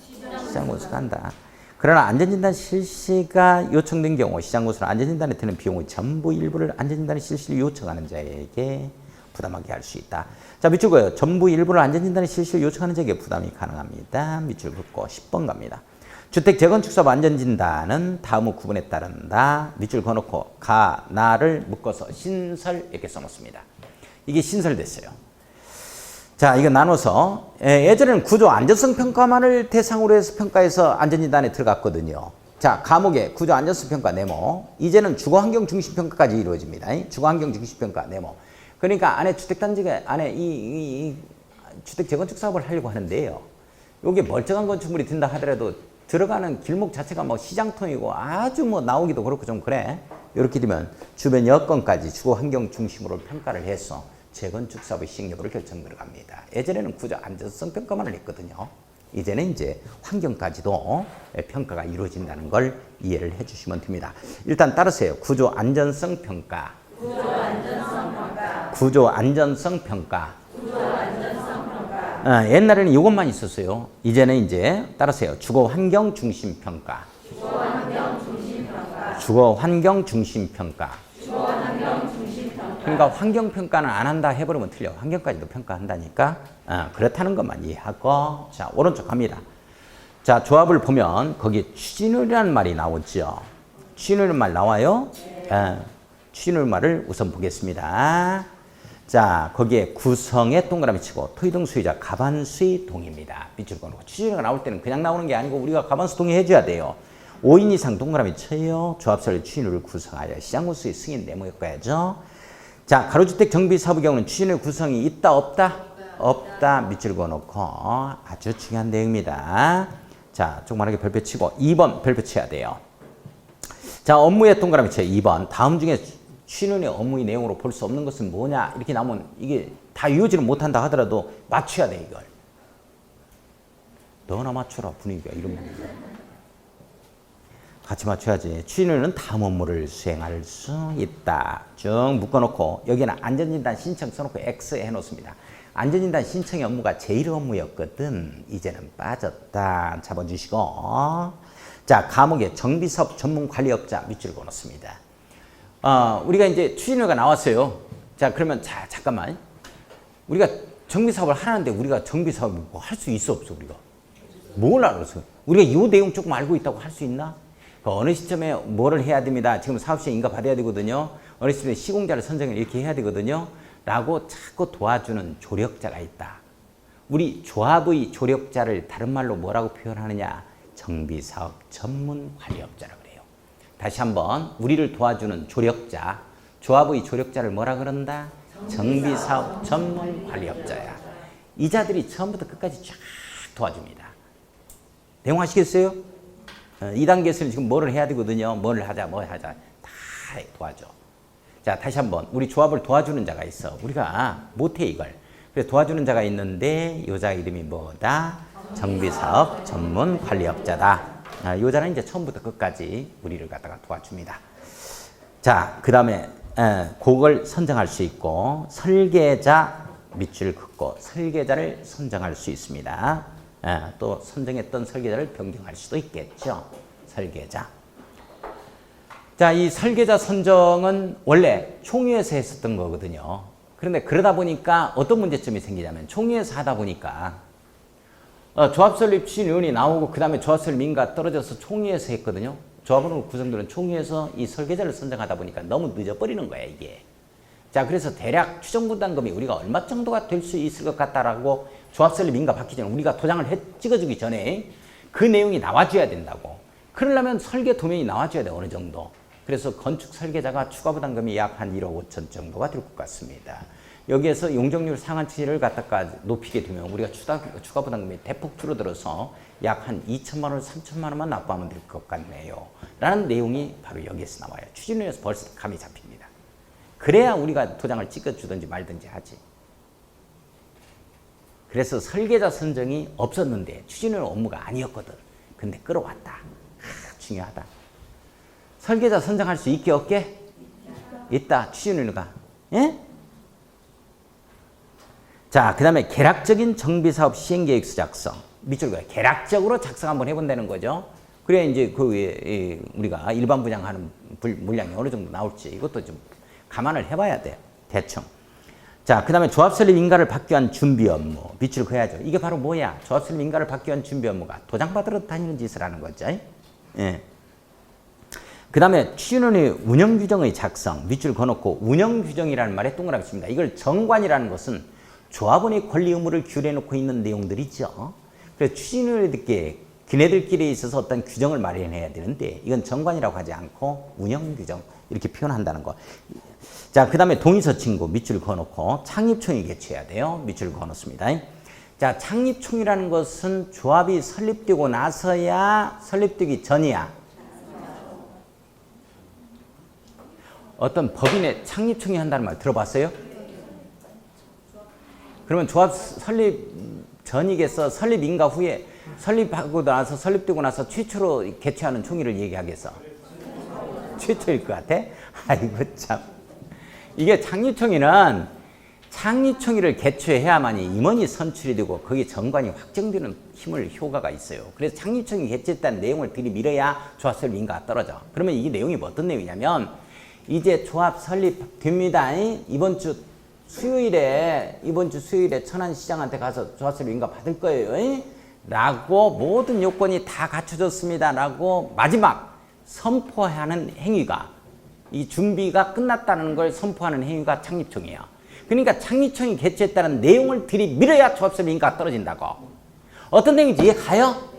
시장군수가 한다. 그러나 안전진단 실시가 요청된 경우 시장군수는 안전진단에 드는 비용의 전부 일부를 안전진단의 실시를 요청하는 자에게 부담하게 할 수 있다. 자, 밑줄 그어요. 전부 일부를 안전진단의 실시를 요청하는 자에게 부담이 가능합니다. 밑줄 긋고 10번 갑니다. 주택 재건축 사업 안전진단은 다음의 구분에 따른다. 밑줄 그어놓고 가, 나를 묶어서 신설 이렇게 써놓습니다. 이게 신설됐어요. 자, 이거 나눠서 예전에는 구조 안전성 평가만을 대상으로 해서 평가해서 안전진단에 들어갔거든요. 자, 과목에 구조 안전성 평가 네모. 이제는 주거 환경 중심 평가까지 이루어집니다. 주거 환경 중심 평가 네모. 그러니까 안에 주택단지가 안에 이 주택 재건축 사업을 하려고 하는데요. 요게 멀쩡한 건축물이 든다 하더라도 들어가는 길목 자체가 뭐 시장통이고 아주 뭐 나오기도 그렇고 좀 그래. 이렇게 되면 주변 여건까지 주거 환경 중심으로 평가를 해서 재건축 사업의 시행 여부를 결정 들어갑니다. 예전에는 구조 안전성 평가만을 했거든요. 이제는 이제 환경까지도 평가가 이루어진다는 걸 이해를 해주시면 됩니다. 일단 따르세요. 구조 안전성 평가. 구조 안전성 평가. 구조 안전성 평가. 구조 안전성 평가. 옛날에는 이것만 있었어요. 이제는 이제 따르세요. 주거 환경 중심 평가. 주거 환경 중심 평가. 주거 환경 중심 평가. 주거 환경 중심 평가. 그러니까 환경 평가는 안 한다 해버리면 틀려. 환경까지도 평가한다니까. 그렇다는 것만 이해하고. 자, 오른쪽 갑니다. 자, 조합을 보면 거기 추진율이라는 말이 나오죠. 추진율 말 나와요? 추진율 말을 우선 보겠습니다. 자, 거기에 구성에 동그라미 치고 토의동 수의자 가반수의 동의입니다. 밑줄 그어놓고 추진율가 나올 때는 그냥 나오는 게 아니고 우리가 가반수 동의해줘야 돼요. 5인 이상 동그라미 쳐요. 조합설의 추진율을 구성하여 시장군수의 승인 내모였고야죠. 자, 가로주택 정비사업의 경우는 추진율 구성이 있다 없다? 없다. 밑줄 그어놓고 아주 중요한 내용입니다. 자, 조그만하게 별표 치고 2번 별표 쳐야 돼요. 자, 업무에 동그라미 쳐요. 2번. 다음 중에 추진율의 업무의 내용으로 볼 수 없는 것은 뭐냐? 이렇게 나오면 이게 다 이루어지를 못한다 하더라도 맞춰야 돼, 이걸. 너나 맞춰라, 분위기가 이런 분위기야. 같이 맞춰야지. 추진율은 다음 업무를 수행할 수 있다. 쭉 묶어놓고 여기는 안전진단 신청 써놓고 X 해놓습니다. 안전진단 신청의 업무가 제1 업무였거든. 이제는 빠졌다. 잡아주시고. 자, 과목에 정비사업 전문관리업자 밑줄 그어놓습니다. 우리가 이제 추진료가 나왔어요. 자, 그러면 자, 잠깐만. 우리가 정비사업을 하는데 우리가 정비사업을 뭐 할 수 있어 없어 우리가? 뭘 알아서? 우리가 이 내용 조금 알고 있다고 할 수 있나? 어느 시점에 뭐를 해야 됩니다. 지금 사업시에 인가 받아야 되거든요. 어느 시점에 시공자를 선정을 이렇게 해야 되거든요. 라고 자꾸 도와주는 조력자가 있다. 우리 조합의 조력자를 다른 말로 뭐라고 표현하느냐? 정비사업 전문관리업자라고 그래요. 다시 한번 우리를 도와주는 조력자, 조합의 조력자를 뭐라 그런다? 정비사업 전문관리업자야. 이 자들이 처음부터 끝까지 쫙 도와줍니다. 내용 아시겠어요? 2단계에서는 지금 뭐를 해야 되거든요. 뭘 하자, 뭐 하자. 다 도와줘. 자, 다시 한번 우리 조합을 도와주는 자가 있어. 우리가 못해 이걸. 그래서 도와주는 자가 있는데 여자 이름이 뭐다? 정비사업 전문관리업자다. 여자는 이제 처음부터 끝까지 우리를 갖다가 도와줍니다. 자, 그 다음에 그걸 선정할 수 있고 설계자 밑줄 긋고 설계자를 선정할 수 있습니다. 또 선정했던 설계자를 변경할 수도 있겠죠. 설계자. 자, 이 설계자 선정은 원래 총회에서 했었던 거거든요. 그런데 그러다 보니까 어떤 문제점이 생기냐면 총회에서 하다 보니까 조합설립 추진위원이 나오고 그 다음에 조합설립 인가 떨어져서 총회에서 했거든요. 조합원으로 구성되는 총회에서 이 설계자를 선정하다 보니까 너무 늦어버리는 거야 이게. 자, 그래서 대략 추정분담금이 우리가 얼마 정도가 될 수 있을 것 같다라고 조합설립 인가 받기 전에 우리가 도장을 찍어주기 전에 그 내용이 나와줘야 된다고. 그러려면 설계 도면이 나와줘야 돼 어느 정도. 그래서 건축 설계자가 추가 부담금이 약 한 1억 5천 정도가 될 것 같습니다. 여기에서 용적률 상한치를 갖다가 높이게 되면 우리가 추가 부담금이 대폭 줄어들어서 약 한 2천만 원, 3천만 원만 납부하면 될 것 같네요. 라는 내용이 바로 여기에서 나와요. 추진위에서 벌써 감이 잡힙니다. 그래야 우리가 도장을 찍어주든지 말든지 하지. 그래서 설계자 선정이 없었는데 추진위 업무가 아니었거든. 근데 끌어왔다. 중요하다. 설계자 선정할 수 있게 없게? 있다. 추진위가. 예? 자, 그 다음에 계략적인 정비사업 시행계획서 작성. 밑줄 그어. 계략적으로 작성 한번 해본다는 거죠. 그래야 이제 그 위에 우리가 일반 분양하는 물량이 어느 정도 나올지 이것도 좀 감안을 해봐야 돼요. 대충. 자, 그 다음에 조합 설립 인가를 받기 위한 준비 업무. 밑줄 그어야죠. 이게 바로 뭐야? 조합 설립 인가를 받기 위한 준비 업무가 도장 받으러 다니는 짓을 하는 거죠. 예. 그 다음에 추진원의 운영규정의 작성. 밑줄 그어놓고 운영규정이라는 말에 동그라미 씁니다. 이걸 정관이라는 것은 조합원의 권리 의무를 규례해놓고 있는 내용들이죠. 그래서 추진원에게 걔네들끼리 있어서 어떤 규정을 마련해야 되는데 이건 정관이라고 하지 않고 운영규정 이렇게 표현한다는 거. 자, 그 다음에 동의서 친구 밑줄 그어놓고 창립총회 개최해야 돼요. 밑줄 그어놓습니다. 자, 창립총회라는 것은 조합이 설립되고 나서야 설립되기 전이야. 어떤 법인의 창립총회 한다는 말 들어봤어요? 그러면 조합 설립 전이겠어? 설립 인가 후에 설립하고 나서 설립되고 나서 최초로 개최하는 총회를 얘기하겠어? 최초일 것 같아? 아이고 참. 이게 창립총회는 창립총회를 개최해야만이 임원이 선출이 되고 거기에 정관이 확정되는 효과가 있어요. 그래서 창립총회 개최했다는 내용을 들이밀어야 조합 설립 인가가 떨어져. 그러면 이게 내용이 어떤 내용이냐면 이제 조합 설립됩니다. 이번 주 수요일에 천안시장한테 가서 조합 설립 인가 받을 거예요. 라고 모든 요건이 다 갖춰졌습니다. 라고 마지막 선포하는 행위가 이 준비가 끝났다는 걸 선포하는 행위가 창립총회야. 그러니까 창립총회 개최했다는 내용을 들이밀어야 조합 설립 인가가 떨어진다고. 어떤 내용인지 이해 가요?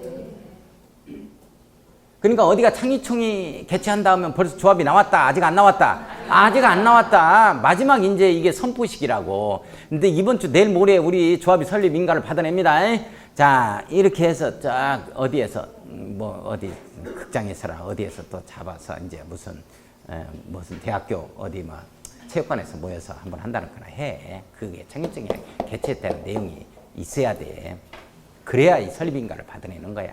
그러니까 어디가 창립총회 개최한다 하면 벌써 조합이 나왔다. 아직 안 나왔다. 아직 안 나왔다. 마지막 이제 이게 선포식이라고. 근데 이번 주 내일 모레 우리 조합이 설립 인가를 받아냅니다. 자, 이렇게 해서 쫙 어디에서 어디 극장에서라 어디에서 또 잡아서 이제 무슨 대학교 어디 체육관에서 모여서 한번 한다는 거나 해. 그게 창립총회 개최했다는 내용이 있어야 돼. 그래야 이 설립 인가를 받아내는 거야.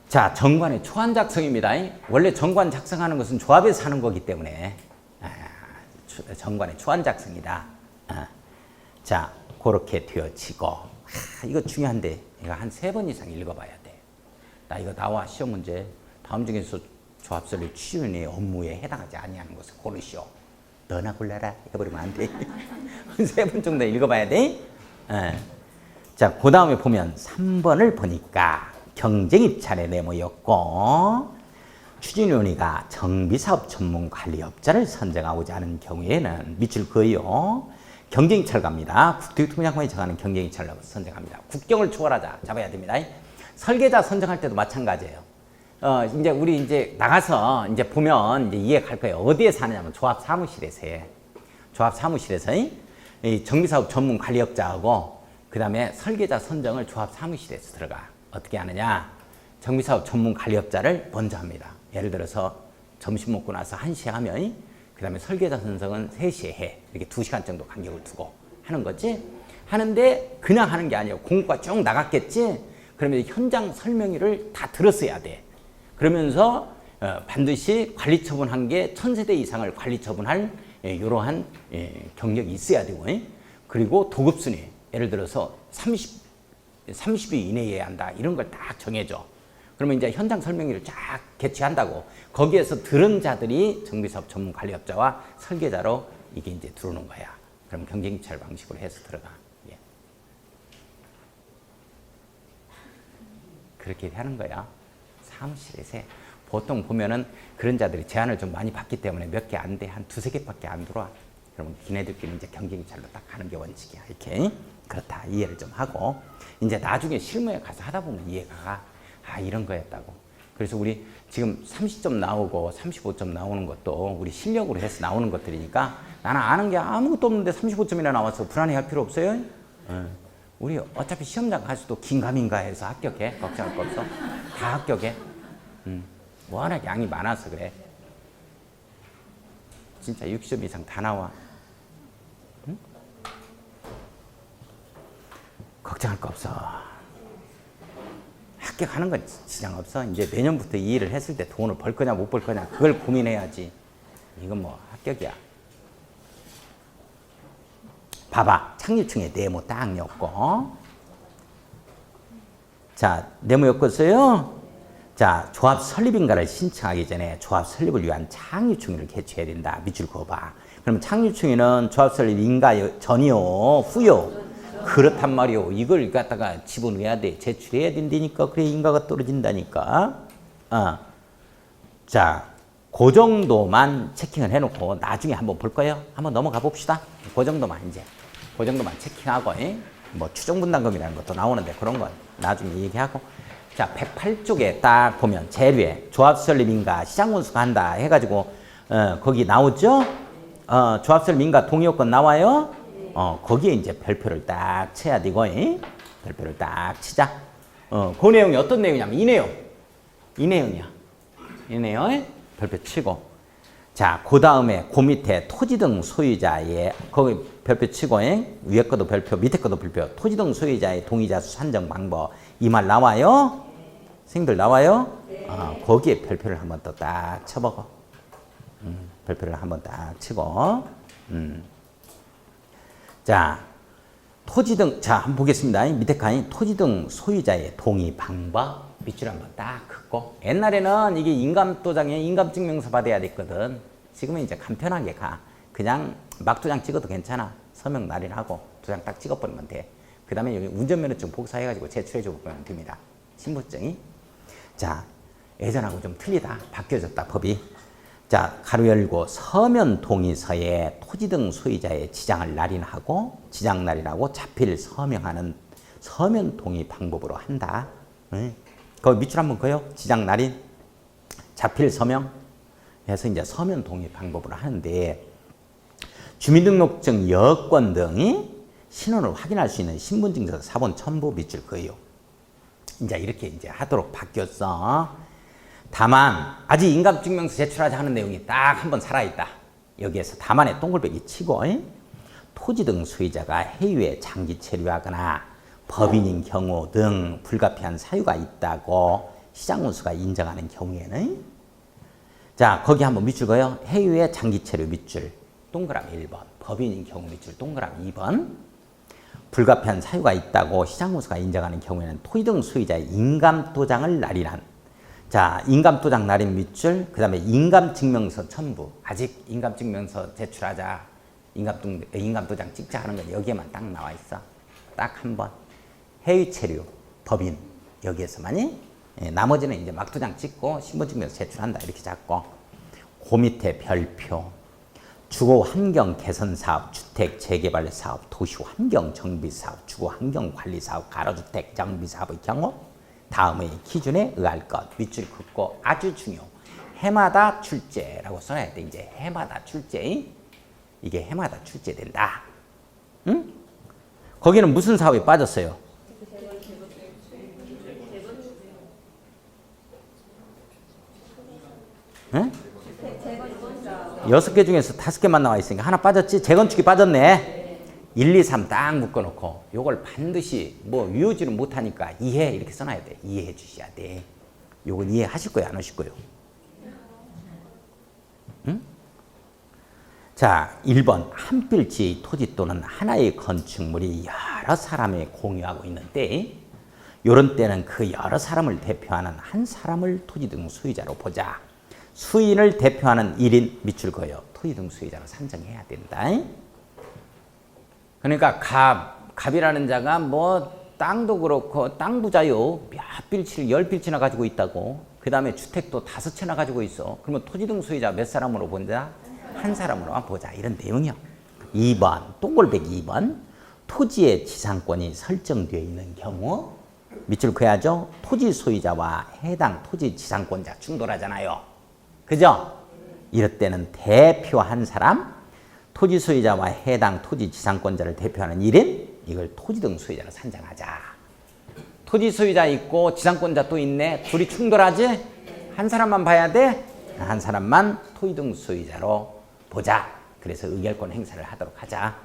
자, 정관의 초안 작성입니다. 원래 정관 작성하는 것은 조합에서 하는 거기 때문에 정관의 초안 작성이다. 자, 그렇게 되어지고 이거 중요한데 이거 한 3번 이상 읽어봐야 돼. 나 이거 나와 시험 문제 다음 중에서 조합 설립 추진의 업무에 해당하지 아니하는 것을 고르시오. 너나 골라라 해버리면 안 돼. 3번 정도 읽어봐야 돼. 자, 그 다음에 보면 3번을 보니까 경쟁입찰의 내모였고 추진위원회가 정비사업 전문관리업자를 선정하고자 하는 경우에는 밑줄 그어요. 경쟁입찰 갑니다. 국토교통부장관이 정하는 경쟁입찰을 선정합니다. 국경을 초월하자 잡아야 됩니다. 설계자 선정할 때도 마찬가지예요. 이제 우리 이제 나가서 이제 보면 이제 이해 갈 거예요. 어디에서 하느냐면 조합 사무실에서 해. 조합 사무실에서 이 정비사업 전문관리업자하고 그 다음에 설계자 선정을 조합 사무실에서 들어가. 어떻게 하느냐? 정비사업 전문관리업자를 먼저 합니다. 예를 들어서 점심 먹고 나서 1시에 하면 그 다음에 설계자 선정은 3시에 해. 이렇게 2시간 정도 간격을 두고 하는 거지. 하는데 그냥 하는 게 아니에요. 공고가 쭉 나갔겠지. 그러면 현장 설명회를 다 들었어야 돼. 그러면서 반드시 관리 처분한 게 1000세대 이상을 관리 처분할 이러한 경력이 있어야 되고, 그리고 도급순위 예를 들어서 30일 이내에 한다 이런 걸 딱 정해줘. 그러면 이제 현장 설명회를 쫙 개최한다고. 거기에서 들은 자들이 정비사업 전문관리업자와 설계자로 이게 이제 들어오는 거야. 그럼 경쟁입찰 방식으로 해서 들어가. 예. 그렇게 하는 거야. 사무실에서 보통 보면은 그런 자들이 제안을 좀 많이 받기 때문에 몇 개 안 돼. 한 2-3개밖에 안 들어와. 그러면 걔네들끼리 이제 경쟁입찰로 딱 하는 게 원칙이야. 이렇게. 그렇다. 이해를 좀 하고. 이제 나중에 실무에 가서 하다 보면 이해가 가. 아, 이런 거였다고. 그래서 우리 지금 30점 나오고 35점 나오는 것도 우리 실력으로 해서 나오는 것들이니까 나는 아는 게 아무것도 없는데 35점이나 나와서 불안해할 필요 없어요. 우리 어차피 시험장 가서도 긴가민가 해서 합격해. 걱정할 거 없어. 다 합격해. 워낙 양이 많아서 그래. 진짜 60점 이상 다 나와. 응? 걱정할 거 없어. 합격하는 건 지장 없어. 이제 내년부터 이 일을 했을 때 돈을 벌 거냐 못 벌 거냐 그걸 고민해야지. 이건 뭐 합격이야. 봐봐. 착륙층에 네모 딱 엮고. 자, 네모 엮었어요. 자, 조합 설립인가를 신청하기 전에 조합 설립을 위한 착륙충의를 개최해야 된다. 밑줄 그어봐. 그러면 착륙충의는 조합 설립 인가 전이요? 후요? 그렇단 말이요. 이걸 갖다가 집어넣어야 돼. 제출해야 된다니까. 그래 인가가 떨어진다니까. 자, 그 정도만 체킹을 해놓고 나중에 한번 볼 거예요. 한번 넘어가 봅시다. 그 정도만 이제. 그 정도만 체킹하고 뭐 추정분담금이라는 것도 나오는데 그런 건 나중에 얘기하고. 자, 108쪽에 딱 보면 재료에 조합설립인가 시장군수가 한다 해가지고 거기 나오죠? 조합설립인가 동의요건 나와요? 거기에 이제 별표를 딱 쳐야 되고 별표를 딱 치자. 그 내용이 어떤 내용이냐면 이 내용이야. 이 내용 별표 치고. 자, 그 다음에 그 밑에 토지 등 소유자의 거기 별표 치고 위에 것도 별표 밑에 것도 별표 토지 등 소유자의 동의자 수 산정 방법 이 말 나와요? 선생님들 나와요? 거기에 별표를 한번 또 딱 쳐보고 별표를 한번 딱 치고 자, 토지 등 자, 한번 보겠습니다. 밑에 칸이 토지 등 소유자의 동의 방법 밑줄 한번 딱 긋고 옛날에는 이게 인감도장에 인감증명서 받아야 됐거든. 지금은 이제 간편하게 가. 그냥 막도장 찍어도 괜찮아. 서명 날인하고 도장 딱 찍어버리면 돼. 그 다음에 여기 운전면허증 복사해가지고 제출해줘 보면 됩니다. 신분증이. 자, 예전하고 좀 틀리다. 바뀌어졌다, 법이. 자, 가로 열고 서면 동의서에 토지 등 소유자의 지장을 날인하고 지장 날인하고 자필 서명하는 서면 동의 방법으로 한다. 거기 밑줄 한번 그어요. 지장 날인, 자필 서명 해서 이제 서면 동의 방법으로 하는데 주민등록증 여권 등이 신원을 확인할 수 있는 신분증서 사본 첨부 밑줄 그어요. 이제 이렇게 이제 하도록 바뀌었어. 다만 아직 인감증명서 제출하자 하는 내용이 딱 한 번 살아있다. 여기에서 다만에 동글배기 치고 토지 등 소유자가 해외에 장기 체류하거나 법인인 경우 등 불가피한 사유가 있다고 시장군수가 인정하는 경우에는 자, 거기 한번 밑줄 그어요. 해외에 장기 체류 밑줄 동그라미 1번 법인인 경우 밑줄 동그라미 2번 불가피한 사유가 있다고 시장군수가 인정하는 경우에는 토지 등 소유자의 인감도장을 날인한 자, 인감도장 날인 밑줄 그 다음에 인감증명서 첨부 아직 인감증명서 제출하자 인감도장 찍자 하는 건 여기에만 딱 나와 있어. 딱 한 번 해외 체류 법인 여기에서만이 나머지는 이제 막도장 찍고 신분증명서 제출한다 이렇게 잡고 그 밑에 별표 주거 환경 개선 사업, 주택 재개발 사업, 도시 환경 정비 사업, 주거 환경 관리 사업, 가로주택 정비 사업의 경우 다음의 기준에 의할 것 밑줄 긋고 아주 중요. 해마다 출제라고 써놔야 돼. 이제 해마다 출제. 이게 해마다 출제된다. 응? 거기는 무슨 사업이 빠졌어요? 응? 6개 중에서 5개만 나와 있으니까 하나 빠졌지? 재건축이 빠졌네. 1, 2, 3 딱 묶어놓고 요걸 반드시 뭐 유효지는 못하니까 이해 이렇게 써놔야 돼. 이해해 주셔야 돼. 요건 이해하실 거예요? 안 하실 거예요? 응? 자, 1번 한 필지의 토지 또는 하나의 건축물이 여러 사람이 공유하고 있는데 요런 때는 그 여러 사람을 대표하는 한 사람을 토지 등 소유자로 보자. 수인을 대표하는 1인 밑줄 그어요. 토지 등 소유자로 산정해야 된다. 그러니까 갑이라는 자가 뭐 땅도 그렇고 땅 부자요. 몇 필지를 10필지나 가지고 있다고. 그 다음에 주택도 5채나 가지고 있어. 그러면 토지 등 소유자 몇 사람으로 본다? 한 사람으로만 보자. 이런 내용이요. 2번 동글배기 2번 토지의 지상권이 설정되어 있는 경우 밑줄 그어야죠. 토지 소유자와 해당 토지 지상권자 충돌하잖아요. 그죠? 이럴 때는 대표 한 사람, 토지 소유자와 해당 토지 지상권자를 대표하는 1인, 이걸 토지 등 소유자로 산정하자. 토지 소유자 있고 지상권자 또 있네. 둘이 충돌하지? 한 사람만 봐야 돼? 한 사람만 토지 등 소유자로 보자. 그래서 의결권 행사를 하도록 하자.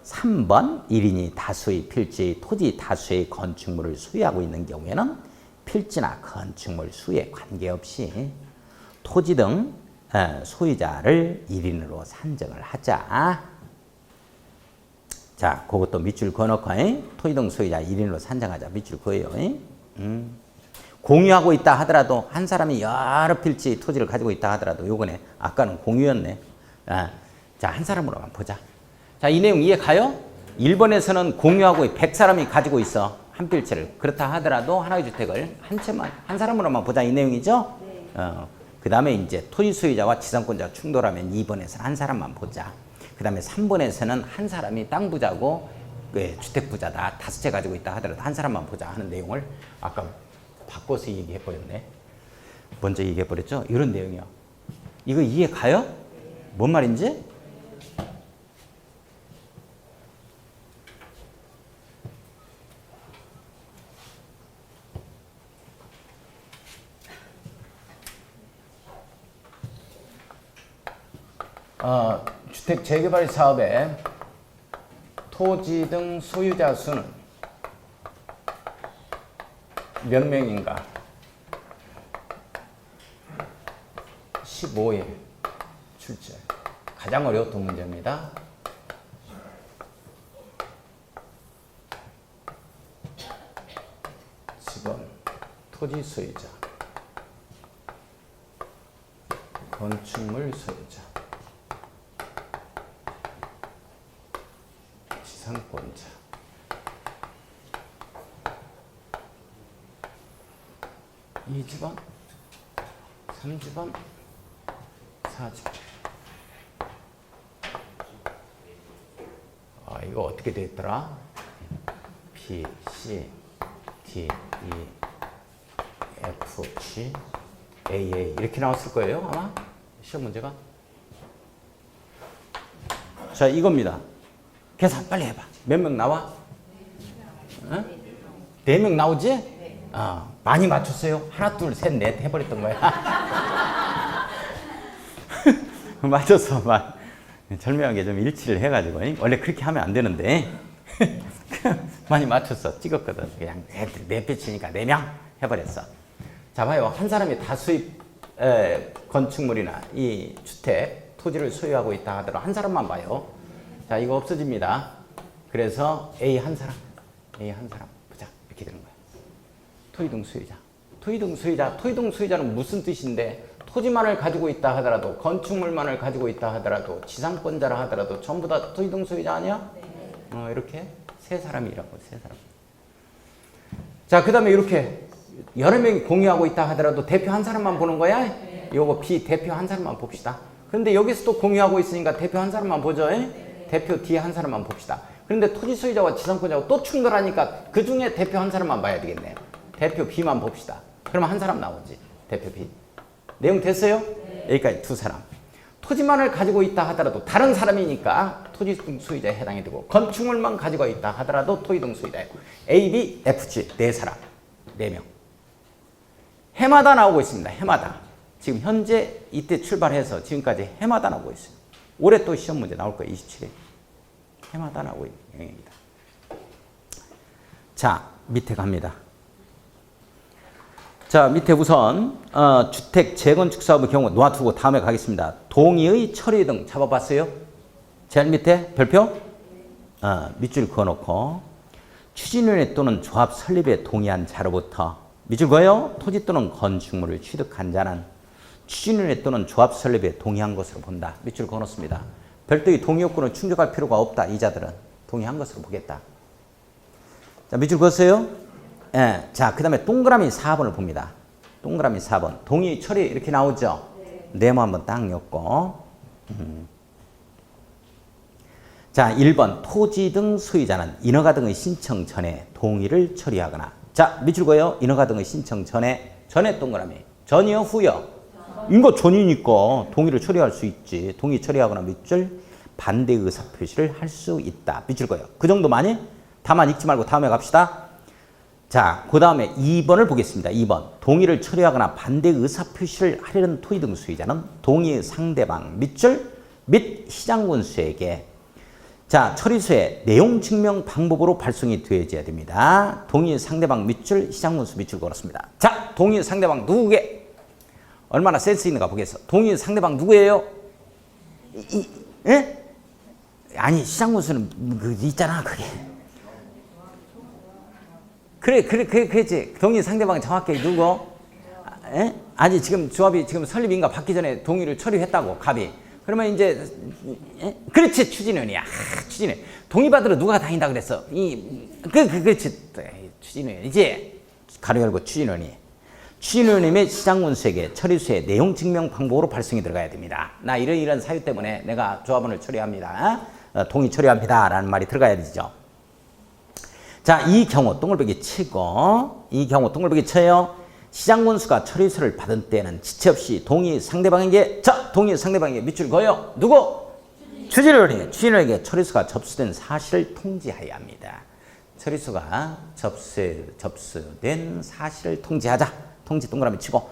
3번 1인이 다수의 필지, 토지 다수의 건축물을 소유하고 있는 경우에는 필지나 건축물 수에 관계없이 토지 등 소유자를 1인으로 산정을 하자. 자, 그것도 밑줄 그어놓고 토지 등 소유자 1인으로 산정하자. 밑줄 그어요. 공유하고 있다 하더라도 한 사람이 여러 필지 토지를 가지고 있다 하더라도 요거네. 아까는 공유였네. 자, 한 사람으로만 보자. 자, 이 내용 이해 가요? 1번에서는 공유하고 100사람이 가지고 있어. 한 필지를. 그렇다 하더라도 하나의 주택을 한 채만, 한 사람으로만 보자. 이 내용이죠? 그 다음에 이제 토지 소유자와 지상권자가 충돌하면 2번에서는 한 사람만 보자. 그 다음에 3번에서는 한 사람이 땅 부자고 주택 부자다. 5채 가지고 있다 하더라도 한 사람만 보자 하는 내용을 아까 바꿔서 얘기해버렸네. 먼저 얘기해버렸죠? 이런 내용이요. 이거 이해 가요? 뭔 말인지? 주택 재개발 사업에 토지 등 소유자 수는 몇 명인가? 15일 출제. 가장 어려웠던 문제입니다. 직원, 토지 소유자, 건축물 소유자, 지상권자. 이 집안, 3집안, 4집안. 이거 어떻게 돼 있더라? B, C, D, E, F, G, A, A 이렇게 나왔을 거예요, 아마? 시험 문제가. 자, 이겁니다. 계산 빨리 해봐. 몇 명 나와? 4명 나오지? 많이 맞췄어요. 하나, 둘, 셋, 넷 해버렸던 거야. 맞췄어. 절묘하게 좀 일치를 해가지고. 원래 그렇게 하면 안 되는데. 많이 맞췄어. 찍었거든. 그냥 네 배치니까 4명 해버렸어. 자, 봐요. 한 사람이 다수의 건축물이나 이 주택, 토지를 소유하고 있다 하더라도 한 사람만 봐요. 자, 이거 없어집니다. 그래서 A 한 사람 보자. 이렇게 되는 거야. 토지 등 소유자. 토지 등 소유자. 토지 등 소유자는 무슨 뜻인데, 토지만을 가지고 있다 하더라도, 건축물만을 가지고 있다 하더라도, 지상권자라 하더라도 전부 다 토지 등 소유자 아니야? 이렇게 세 사람이라고, 세 사람. 자, 그 다음에 이렇게 여러 명이 공유하고 있다 하더라도 대표 한 사람만 보는 거야? 요거 B 대표 한 사람만 봅시다. 그런데 여기서 또 공유하고 있으니까 대표 한 사람만 보죠? 대표 D 한 사람만 봅시다. 그런데 토지 소유자와 지상권자가 또 충돌하니까 그 중에 대표 한 사람만 봐야 되겠네요. 대표 B만 봅시다. 그러면 한 사람 나오지. 대표 B. 내용 됐어요? 여기까지 두 사람. 토지만을 가지고 있다 하더라도 다른 사람이니까 토지 등 소유자에 해당이 되고, 건축물만 가지고 있다 하더라도 토지 등 소유자에 A, B, F, G 네 사람, 4명. 해마다 나오고 있습니다. 해마다. 지금 현재 이때 출발해서 지금까지 해마다 나오고 있어요. 올해 또 시험 문제 나올 거예요. 27회. 해마다 나오고 있는 영역입니다. 자, 밑에 갑니다. 자, 밑에 우선 주택 재건축 사업의 경우 놓아두고 다음에 가겠습니다. 동의의 처리 등 잡아봤어요? 제일 밑에 별표? 밑줄 그어놓고 추진위원회 또는 조합 설립에 동의한 자로부터, 밑줄 그어요? 토지 또는 건축물을 취득한 자는 추진위원회 또는 조합 설립에 동의한 것으로 본다. 밑줄 그어놓습니다. 별도의 동의 요건을 충족할 필요가 없다. 이 자들은 동의한 것으로 보겠다. 자, 밑줄 그었어요? 예. 자, 그 다음에 동그라미 4번을 봅니다. 동그라미 4번. 동의 처리 이렇게 나오죠? 네모 한번 딱 엮고. 자, 1번. 토지 등 소유자는 인허가 등의 신청 전에 동의를 처리하거나 자, 밑줄 그어요. 인허가 등의 신청 전에 동그라미. 전이요, 후요? 이거 전이니까 동의를 처리할 수 있지. 동의 처리하거나 밑줄 반대 의사 표시를 할 수 있다. 밑줄 그어요. 그 정도만이? 다만 읽지 말고 다음에 갑시다. 자, 그 다음에 2번을 보겠습니다. 2번. 동의를 처리하거나 반대 의사 표시를 하려는 토의 등 수의자는 동의 상대방 밑줄 및 시장군수에게 자, 처리서에 내용 증명 방법으로 발송이 되어져야 됩니다. 동의 상대방 밑줄 시장군수 밑줄 걸었습니다. 자, 동의 상대방 누구게? 얼마나 센스 있는가 보겠어. 동의 상대방 누구예요? 예? 아니, 시장군수는 그 있잖아, 그게. 그랬지. 동의 상대방 정확히 누구? 에? 아니, 지금 조합이 지금 설립인가 받기 전에 동의를 처리했다고, 갑이. 그러면 이제, 에? 그렇지, 추진위원이야. 추진위원. 동의받으러 누가 다닌다 그랬어? 그렇지. 추진위원. 이제, 가로 열고 추진위원이. 추진위원님의 시장군수에게 처리수의 내용 증명 방법으로 발송이 들어가야 됩니다. 나 이런 사유 때문에 내가 조합원을 처리합니다. 동의 처리합니다. 라는 말이 들어가야 되죠. 자, 이 경우 동글배기 치고 이 경우 동글배기 쳐요. 시장군수가 처리서를 받은 때는 지체 없이 동의 상대방에게 동의 상대방에게 밑줄 그어요. 누구? 추진위원에게 처리서가 접수된 사실을 통지해야 합니다. 처리서가 접수된 사실을 통지하자. 통지 동그라미 치고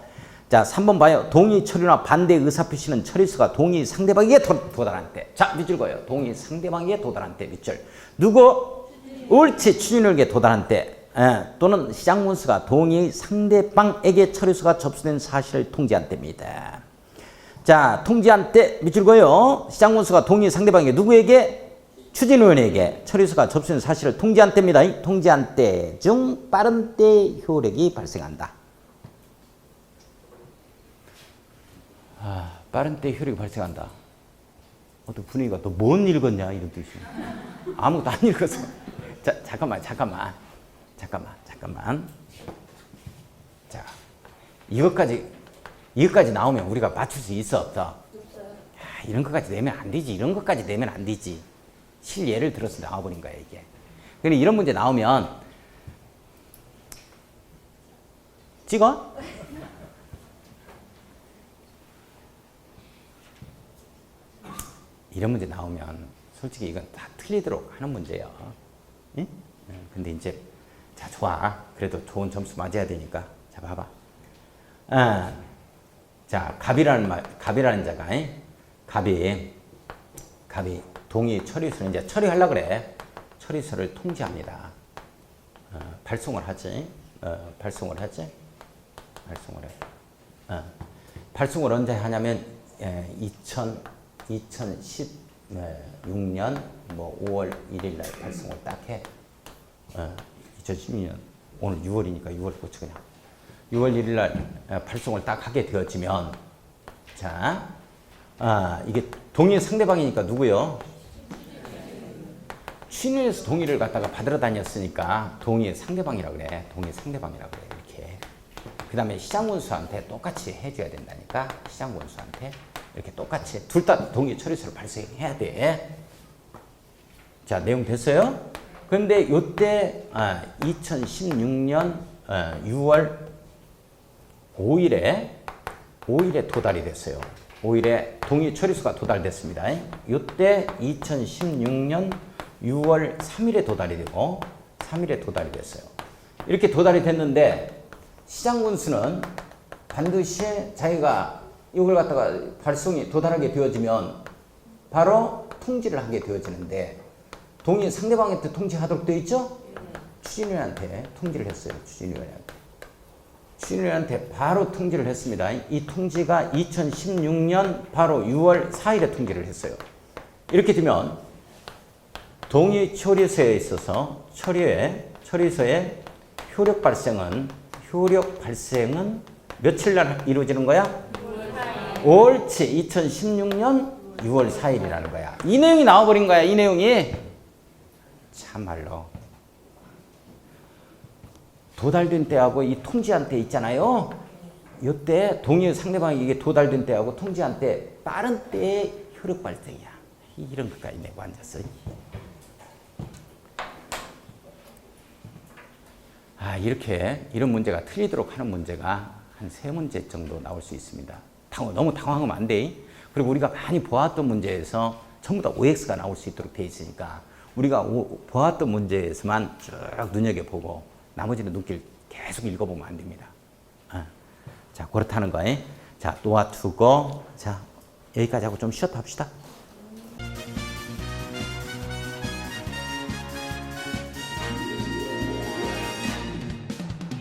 자, 3번 봐요. 동의 처리나 반대 의사표시는 처리서가 동의 상대방에게 도달한 때. 자, 밑줄 그어요. 동의 상대방에게 도달한 때 밑줄. 누구? 옳지. 추진위원에게 도달한 때 또는 시장군수가 동의 상대방에게 처리서가 접수된 사실을 통지한 때입니다. 자, 통지한 때 밑줄 그어요. 시장군수가 동의 상대방에게 누구에게? 추진위원에게 처리서가 접수된 사실을 통지한 때입니다. 통지한 때 중 빠른 때 효력이 발생한다. 빠른 때 효력이 발생한다. 어떤 분위기가 또 뭔 읽었냐 이런 뜻이. 아무것도 안 읽었어. 자, 잠깐만. 자, 이것까지 나오면 우리가 맞출 수 있어, 없어? 야, 이런 것까지 내면 안 되지. 이런 것까지 내면 안 되지. 실예를 들어서 나와버린 거야, 이게. 근데 이런 문제 나오면 찍어? 이런 문제 나오면 솔직히 이건 다 틀리도록 하는 문제예요. 응? 근데 이제 자, 좋아. 그래도 좋은 점수 맞아야 되니까. 자, 봐봐. 자, 갑이라는 자가 갑이 동의 처리서를 이제 처리하려고 그래. 처리서를 통지합니다. 발송을 하지. 발송을 해. 발송을 언제 하냐면 2016년 5월 1일 날 발송을 딱 해. 2016년 오늘 6월이니까 6월 고치 그냥 6월 1일 날 발송을 딱 하게 되어지면 자, 이게 동의 상대방이니까 누구요? 추진위원에서 동의를 갖다가 받으러 다녔으니까 동의 상대방이라고 그래. 동의 상대방이라고 그래. 이렇게. 그 다음에 시장군수한테 똑같이 해줘야 된다니까. 시장군수한테 이렇게 똑같이 둘 다 동의 처리서를 발송해야 돼. 자, 내용 됐어요? 근데 요때 2016년 6월 5일에 도달이 됐어요. 5일에 동의 처리서가 도달됐습니다. 요때 2016년 6월 3일에 도달이 되고 3일에 도달이 됐어요. 이렇게 도달이 됐는데 시장군수는 반드시 자기가 이걸 갖다가 발송이 도달하게 되어지면 바로 통지를 하게 되어지는데 동의 상대방한테 통지하도록 되어 있죠? 추진위원한테 통지를 했어요. 추진위원한테 바로 통지를 했습니다. 이 통지가 2016년 바로 6월 4일에 통지를 했어요. 이렇게 되면 동의 처리서에 있어서 처리서의 효력 발생은 며칠 날 이루어지는 거야? 옳지. 2016년 6월 4일이라는 거야. 이 내용이 나와버린 거야. 이 내용이. 참말로. 도달된 때하고 이 통지한 때 있잖아요. 이때 동의 상대방이 이게 도달된 때하고 통지한 때 빠른 때의 효력 발생이야. 이런 것까지 내고 앉았어. 이렇게 이런 문제가 틀리도록 하는 문제가 한 3문제 정도 나올 수 있습니다. 너무 당황하면 안 돼. 그리고 우리가 많이 보았던 문제에서 전부 다 OX가 나올 수 있도록 돼 있으니까 우리가 보았던 문제에서만 쭉 눈여겨보고 나머지는 눈길 계속 읽어보면 안 됩니다. 자, 그렇다는 거예요. 자, 놓아두고, 자, 여기까지 하고 좀 쉬었다 합시다.